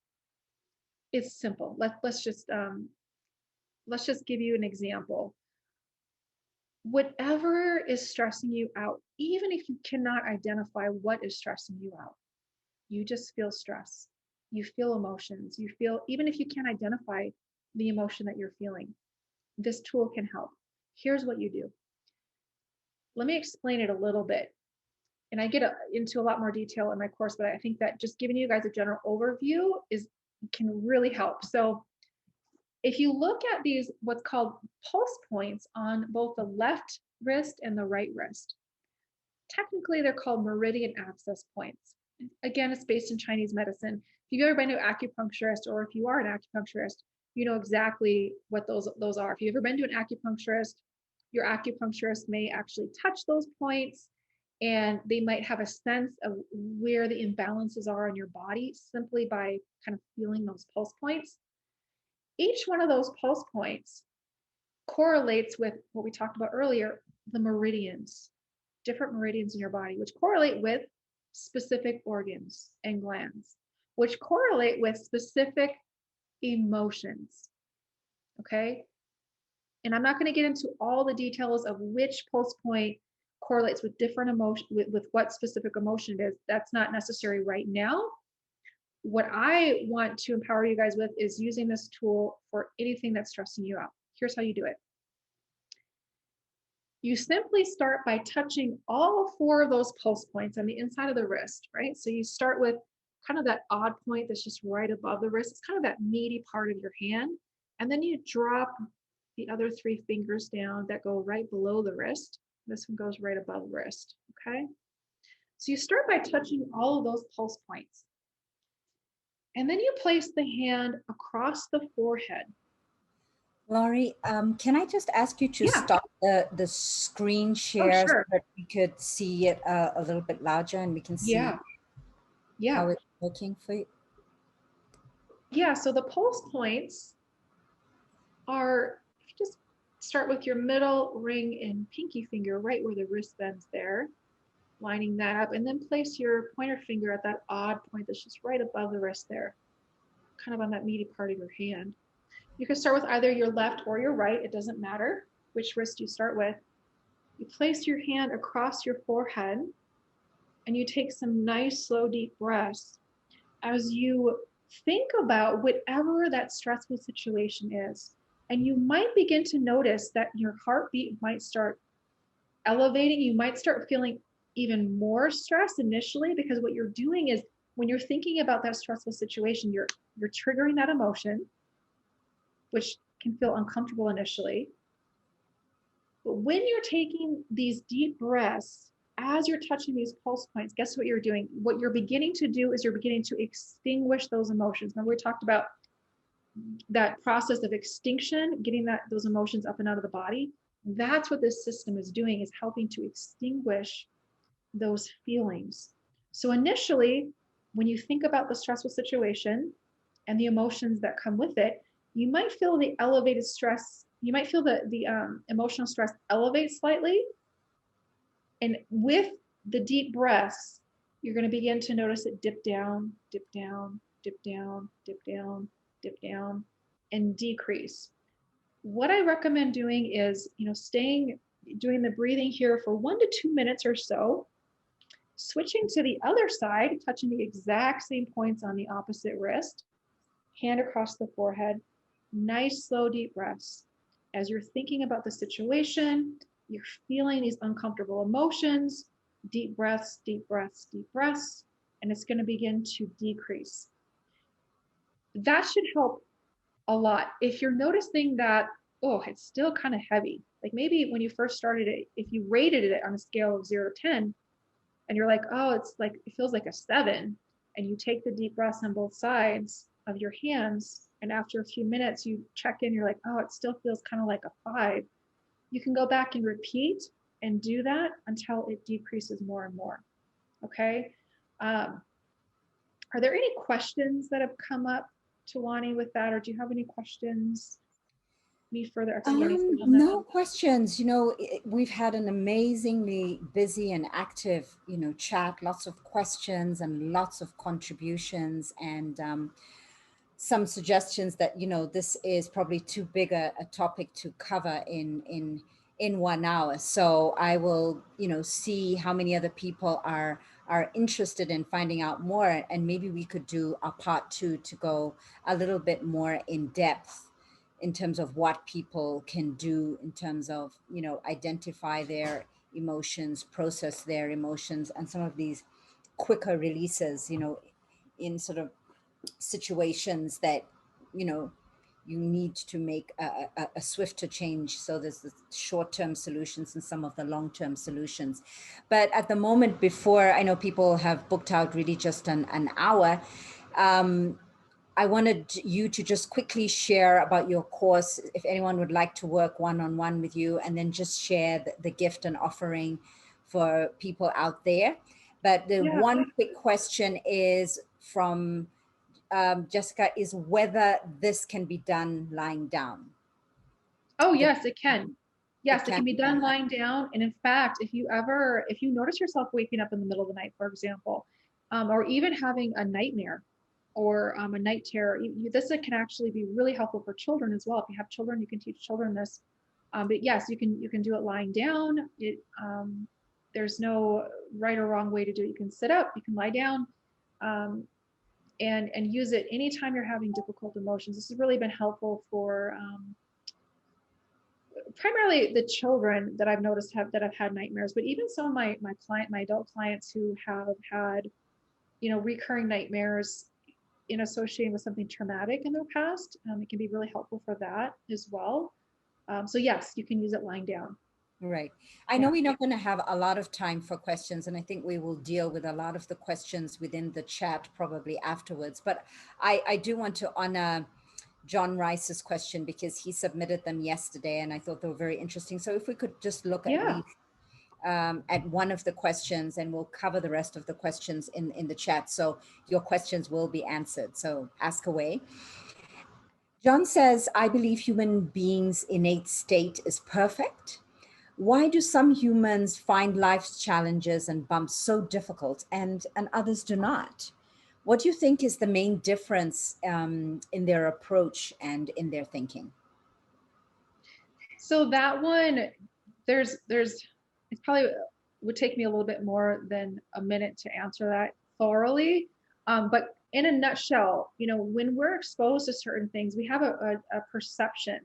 simple. Let's just give you an example. Whatever is stressing you out, even if you cannot identify what is stressing you out, you just feel stress. You feel emotions. You feel, even if you can't identify the emotion that you're feeling, this tool can help. Here's what you do. Let me explain it a little bit. And I get into a lot more detail in my course, but I think that just giving you guys a general overview can really help. So if you look at these, what's called pulse points on both the left wrist and the right wrist, technically they're called meridian access points. Again, it's based in Chinese medicine. If you've ever been to an acupuncturist, or if you are an acupuncturist, you know exactly what those are. If you've ever been to an acupuncturist, your acupuncturist may actually touch those points, and they might have a sense of where the imbalances are in your body simply by kind of feeling those pulse points. Each one of those pulse points correlates with what we talked about earlier, the meridians, different meridians in your body, which correlate with specific organs and glands, which correlate with specific emotions. Okay. And I'm not going to get into all the details of which pulse point correlates with different emotion, with what specific emotion it is. That's not necessary right now. what I want to empower you guys with is using this tool for anything that's stressing you out. Here's how you do it. You simply start by touching all 4 of those pulse points on the inside of the wrist, right? So you start with kind of that odd point that's just right above the wrist. It's kind of that meaty part of your hand. And then you drop the other 3 fingers down that go right below the wrist. This one goes right above the wrist, okay? So you start by touching all of those pulse points. And then you place the hand across the forehead. Laurie, can I just ask you to Yeah. stop the screen Oh, share so sure. that we could see it a little bit larger and we can see Yeah. how Yeah. it's working for you? Yeah. So the pulse points are, if you just start with your middle ring and pinky finger right where the wrist bends there, lining that up, and then place your pointer finger at that odd point that's just right above the wrist there, kind of on that meaty part of your hand. You can start with either your left or your right. It doesn't matter which wrist you start with. You place your hand across your forehead and you take some nice, slow, deep breaths as you think about whatever that stressful situation is. And you might begin to notice that your heartbeat might start elevating. You might start feeling even more stress initially, because what you're doing is when you're thinking about that stressful situation, you're triggering that emotion, which can feel uncomfortable initially. But when you're taking these deep breaths, as you're touching these pulse points, guess what you're doing? What you're beginning to do is you're beginning to extinguish those emotions. Remember, we talked about that process of extinction, getting those emotions up and out of the body. That's what this system is doing, is helping to extinguish those feelings. So initially, when you think about the stressful situation and the emotions that come with it, you might feel the elevated stress. You might feel the emotional stress elevate slightly. And with the deep breaths, you're going to begin to notice it dip down, dip down, dip down, dip down, dip down, and decrease. What I recommend doing is, doing the breathing here for 1 to 2 minutes or so, switching to the other side, touching the exact same points on the opposite wrist, hand across the forehead, nice, slow, deep breaths. As you're thinking about the situation, you're feeling these uncomfortable emotions, deep breaths, deep breaths, deep breaths, and it's going to begin to decrease. That should help a lot. If you're noticing that, oh, it's still kind of heavy, like maybe when you first started it, if you rated it on a scale of 0 to 10, and you're like, oh, it feels like a 7, and you take the deep breaths on both sides of your hands, and after a few minutes you check in, you're like, oh, it still feels kind of like a 5. You can go back and repeat and do that until it decreases more and more. Okay. Are there any questions that have come up, Tawani, with that, or do you have any questions? Any further explanation on that? No questions. We've had an amazingly busy and active, chat, lots of questions and lots of contributions, and some suggestions that, this is probably too big a topic to cover in 1 hour. So I will, see how many other people are interested in finding out more, and maybe we could do a part 2 to go a little bit more in depth in terms of what people can do in terms of, identify their emotions, process their emotions, and some of these quicker releases, in sort of situations that, you need to make a swifter change. So there's the short-term solutions and some of the long-term solutions. But at the moment, before, I know people have booked out really just an hour, I wanted you to just quickly share about your course, if anyone would like to work one-on-one with you, and then just share the gift and offering for people out there. But the Yeah. one quick question is from Jessica, is whether this can be done lying down. Oh, yes, it can. It Yes, it can can be be done done. lying down. And in fact, if you notice yourself waking up in the middle of the night, for example, or even having a nightmare or a night terror, this can actually be really helpful for children as well. If you have children, you can teach children this. But yes, you can do it lying down. There's no right or wrong way to do it. You can sit up, you can lie down. Um, and use it anytime you're having difficult emotions. This has really been helpful for primarily the children that I've noticed that have had nightmares, but even some of my adult clients who have had, recurring nightmares in associating with something traumatic in their past. It can be really helpful for that as well. So yes, you can use it lying down. Right. I know Yeah. we're not going to have a lot of time for questions, and I think we will deal with a lot of the questions within the chat probably afterwards. But I do want to honor John Rice's question because he submitted them yesterday, and I thought they were very interesting. So if we could just look at Yeah. least at one of the questions, and we'll cover the rest of the questions in the chat. So your questions will be answered. So ask away. John says, I believe human beings' innate state is perfect. Why do some humans find life's challenges and bumps so difficult and others do not? What do you think is the main difference in their approach and in their thinking? So that one, it probably would take me a little bit more than a minute to answer that thoroughly. But in a nutshell, when we're exposed to certain things, we have a perception.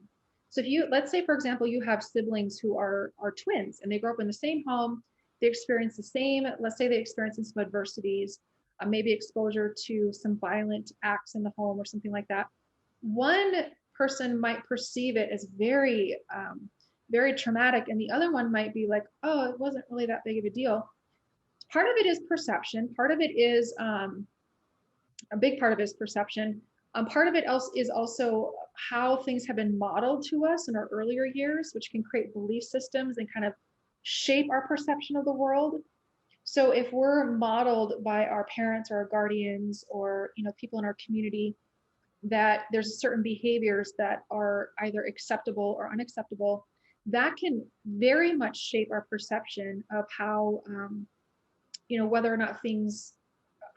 So if let's say, for example, you have siblings who are twins and they grow up in the same home, they experience the same, let's say they experience some adversities, maybe exposure to some violent acts in the home or something like that. One person might perceive it as very traumatic, and the other one might be like, oh, it wasn't really that big of a deal. Part of it is perception. Part of it is a big part of it is perception. Part of it else is also how things have been modeled to us in our earlier years, which can create belief systems and kind of shape our perception of the world. So if we're modeled by our parents or our guardians or people in our community that there's certain behaviors that are either acceptable or unacceptable, that can very much shape our perception of how, whether or not things,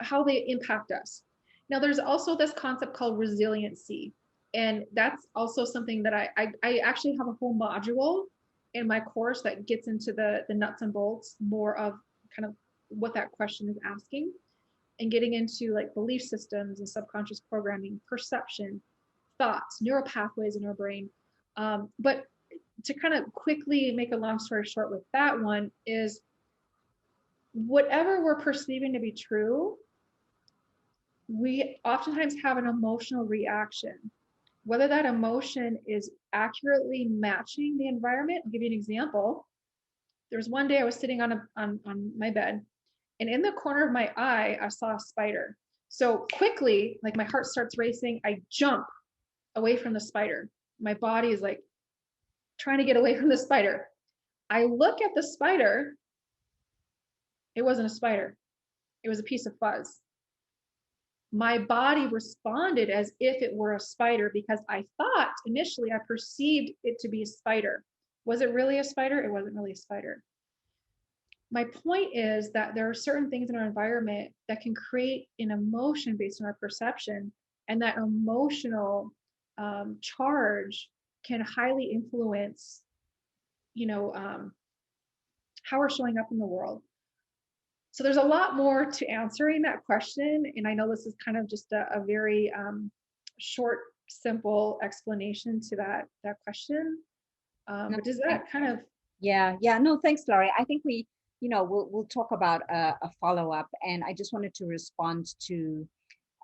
how they impact us. Now, there's also this concept called resiliency. And that's also something that I actually have a whole module in my course that gets into the nuts and bolts more of kind of what that question is asking, and getting into like belief systems and subconscious programming, perception, thoughts, neural pathways in our brain. But to kind of quickly make a long story short with that one is whatever we're perceiving to be true, we oftentimes have an emotional reaction. Whether that emotion is accurately matching the environment, I'll give you an example. There was one day I was sitting on my bed, and in the corner of my eye, I saw a spider. So quickly, like my heart starts racing, I jump away from the spider. My body is like trying to get away from the spider. I look at the spider. It wasn't a spider. It was a piece of fuzz. My body responded as if it were a spider because I thought initially I perceived it to be a spider. Was it really a spider? It wasn't really a spider. My point is that there are certain things in our environment that can create an emotion based on our perception, and that emotional charge can highly influence, how we're showing up in the world. So there's a lot more to answering that question, and I know this is kind of just a very short, simple explanation to that question. No, But does that kind of? yeah. No, thanks, Laurie. I think we'll talk about a follow-up, and I just wanted to respond to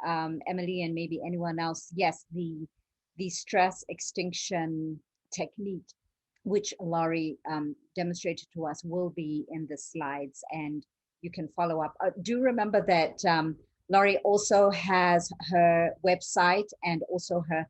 Emily and maybe anyone else. Yes, the stress extinction technique, which Laurie demonstrated to us, will be in the slides, and you can follow up. Do remember that Laurie also has her website and also her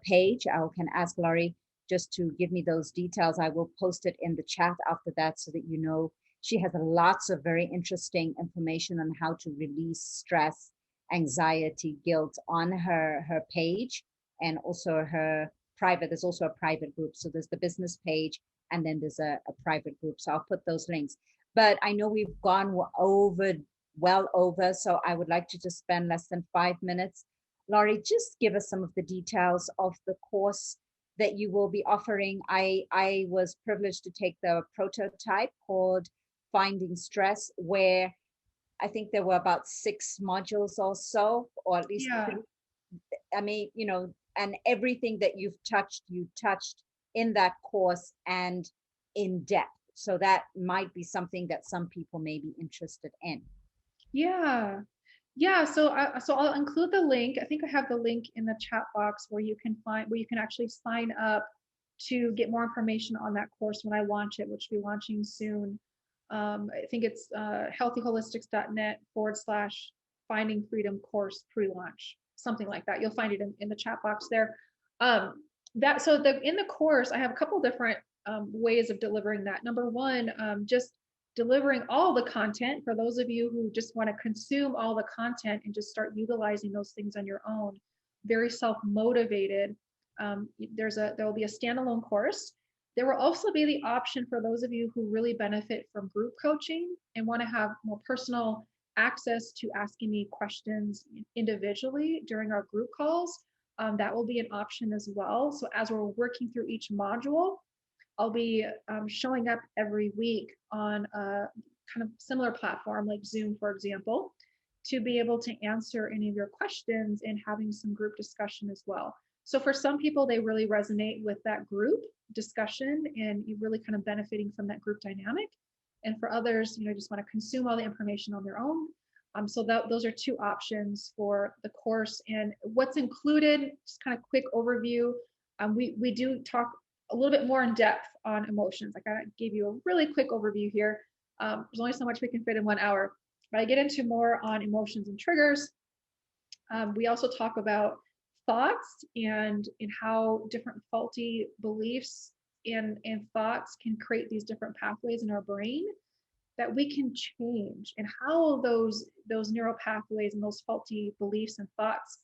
page. I can ask Laurie just to give me those details. I will post it in the chat after that so that you know. She has lots of very interesting information on how to release stress, anxiety, guilt on her page, and also her private. There's also a private group. So there's the business page, and then there's a private group. So I'll put those links. But I know we've gone well over, so I would like to just spend less than 5 minutes. Laurie, just give us some of the details of the course that you will be offering. I was privileged to take the prototype called Finding Stress, where I think there were about 6 modules or so, or at least Yeah. three. I mean, and everything that you touched in that course and in depth. So that might be something that some people may be interested in. Yeah. Yeah, so I'll include the link. I think I have the link in the chat box where you can actually sign up to get more information on that course when I launch it, which will be launching soon. I think it's healthyholistics.net/ finding freedom course pre-launch, something like that. You'll find it in the chat box there. In the course, I have a couple different ways of delivering that. Number one, just delivering all the content for those of you who just want to consume all the content and just start utilizing those things on your own. Very self-motivated. There will be a standalone course. There will also be the option for those of you who really benefit from group coaching and want to have more personal access to asking me questions individually during our group calls. That will be an option as well. So as we're working through each module, I'll be showing up every week on a kind of similar platform like Zoom, for example, to be able to answer any of your questions and having some group discussion as well. So for some people, they really resonate with that group discussion and you really kind of benefiting from that group dynamic. And for others, just want to consume all the information on their own. Those are two options for the course. And what's included, just kind of quick overview. We do talk a little bit more in depth on emotions. I kind of gave you a really quick overview here. There's only so much we can fit in 1 hour, but I get into more on emotions and triggers. We also talk about thoughts and in how different faulty beliefs and thoughts can create these different pathways in our brain that we can change, and how those neural pathways and those faulty beliefs and thoughts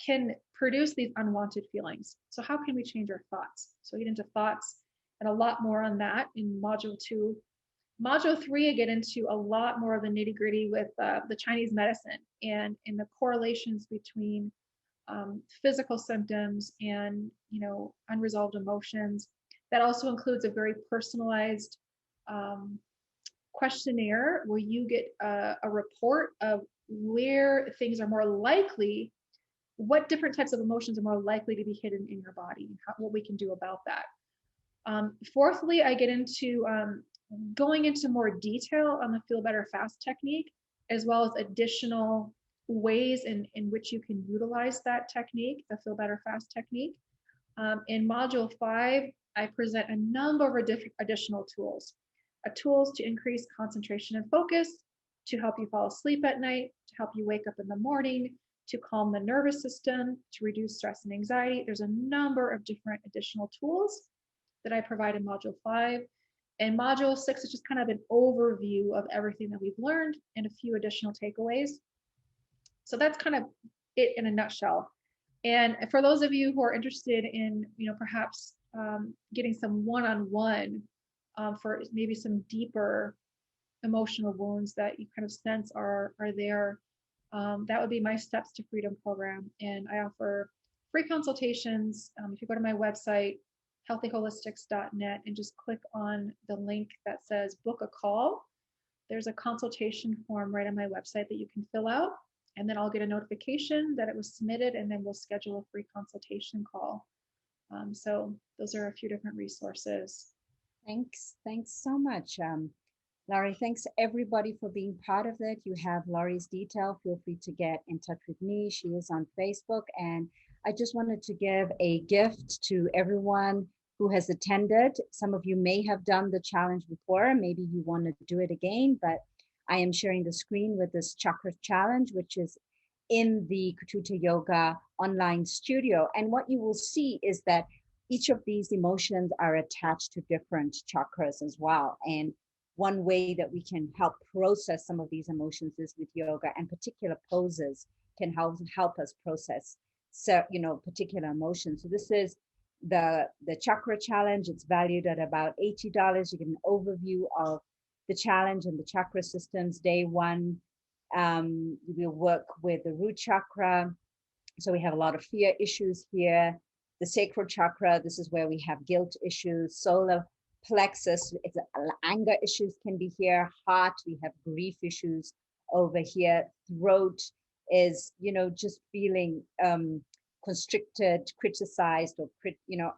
can produce these unwanted feelings. So how can we change our thoughts? So we get into thoughts and a lot more on that in module 2. Module 3, I get into a lot more of the nitty gritty with the Chinese medicine and the correlations between physical symptoms and unresolved emotions. That also includes a very personalized questionnaire where you get a report of where things are more likely, what different types of emotions are more likely to be hidden in your body, and what we can do about that. Fourthly, I get into going into more detail on the Feel Better Fast technique, as well as additional ways in which you can utilize that technique, the Feel Better Fast technique. In module 5, I present a number of additional tools. Tools to increase concentration and focus, to help you fall asleep at night, to help you wake up in the morning, to calm the nervous system, to reduce stress and anxiety. There's a number of different additional tools that I provide in module 5. And module 6 is just kind of an overview of everything that we've learned and a few additional takeaways. So that's kind of it in a nutshell. And for those of you who are interested in, perhaps getting some one-on-one for maybe some deeper emotional wounds that you kind of sense are there, that would be my Steps to Freedom program. And I offer free consultations. If you go to my website, healthyholistics.net, and just click on the link that says book a call, there's a consultation form right on my website that you can fill out. And then I'll get a notification that it was submitted, and then we'll schedule a free consultation call. So those are a few different resources. Thanks so much, Laurie. Thanks everybody for being part of it. You have Laurie's detail. Feel free to get in touch with me. She is on Facebook. And I just wanted to give a gift to everyone who has attended. Some of you may have done the challenge before. Maybe you want to do it again, but I am sharing the screen with this chakra challenge, which is in the Katuta Yoga online studio. And what you will see is that each of these emotions are attached to different chakras as well. And one way that we can help process some of these emotions is with yoga, and particular poses can help us process particular emotions. So this is the chakra challenge. It's valued at about $80. You get an overview of the challenge and the chakra systems. Day 1, we'll work with the root chakra. So we have a lot of fear issues here. The sacral chakra, this is where we have guilt issues. Solar plexus, anger issues can be here. Heart, we have grief issues. over here. Throat is, just feeling constricted, criticized, or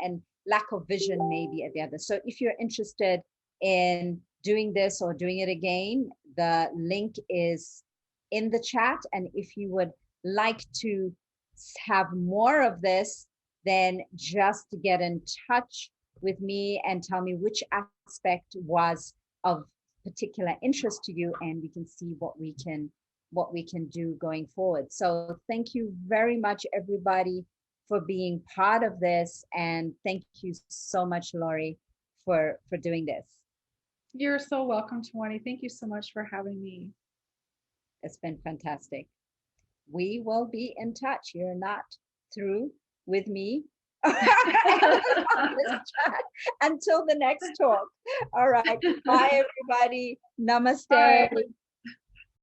and lack of vision maybe at the other. So if you're interested in doing this or doing it again, the link is in the chat. And if you would like to have more of this, then just get in touch with me and tell me which aspect was of particular interest to you, and we can see what we can do going forward. So thank you very much, everybody, for being part of this, and thank you so much, Laurie, for doing this. You're so welcome, Tawani. Thank you so much for having me. It's been fantastic. We will be in touch. You're not through with me. Until the next talk. All right. Bye, everybody. Namaste. Bye.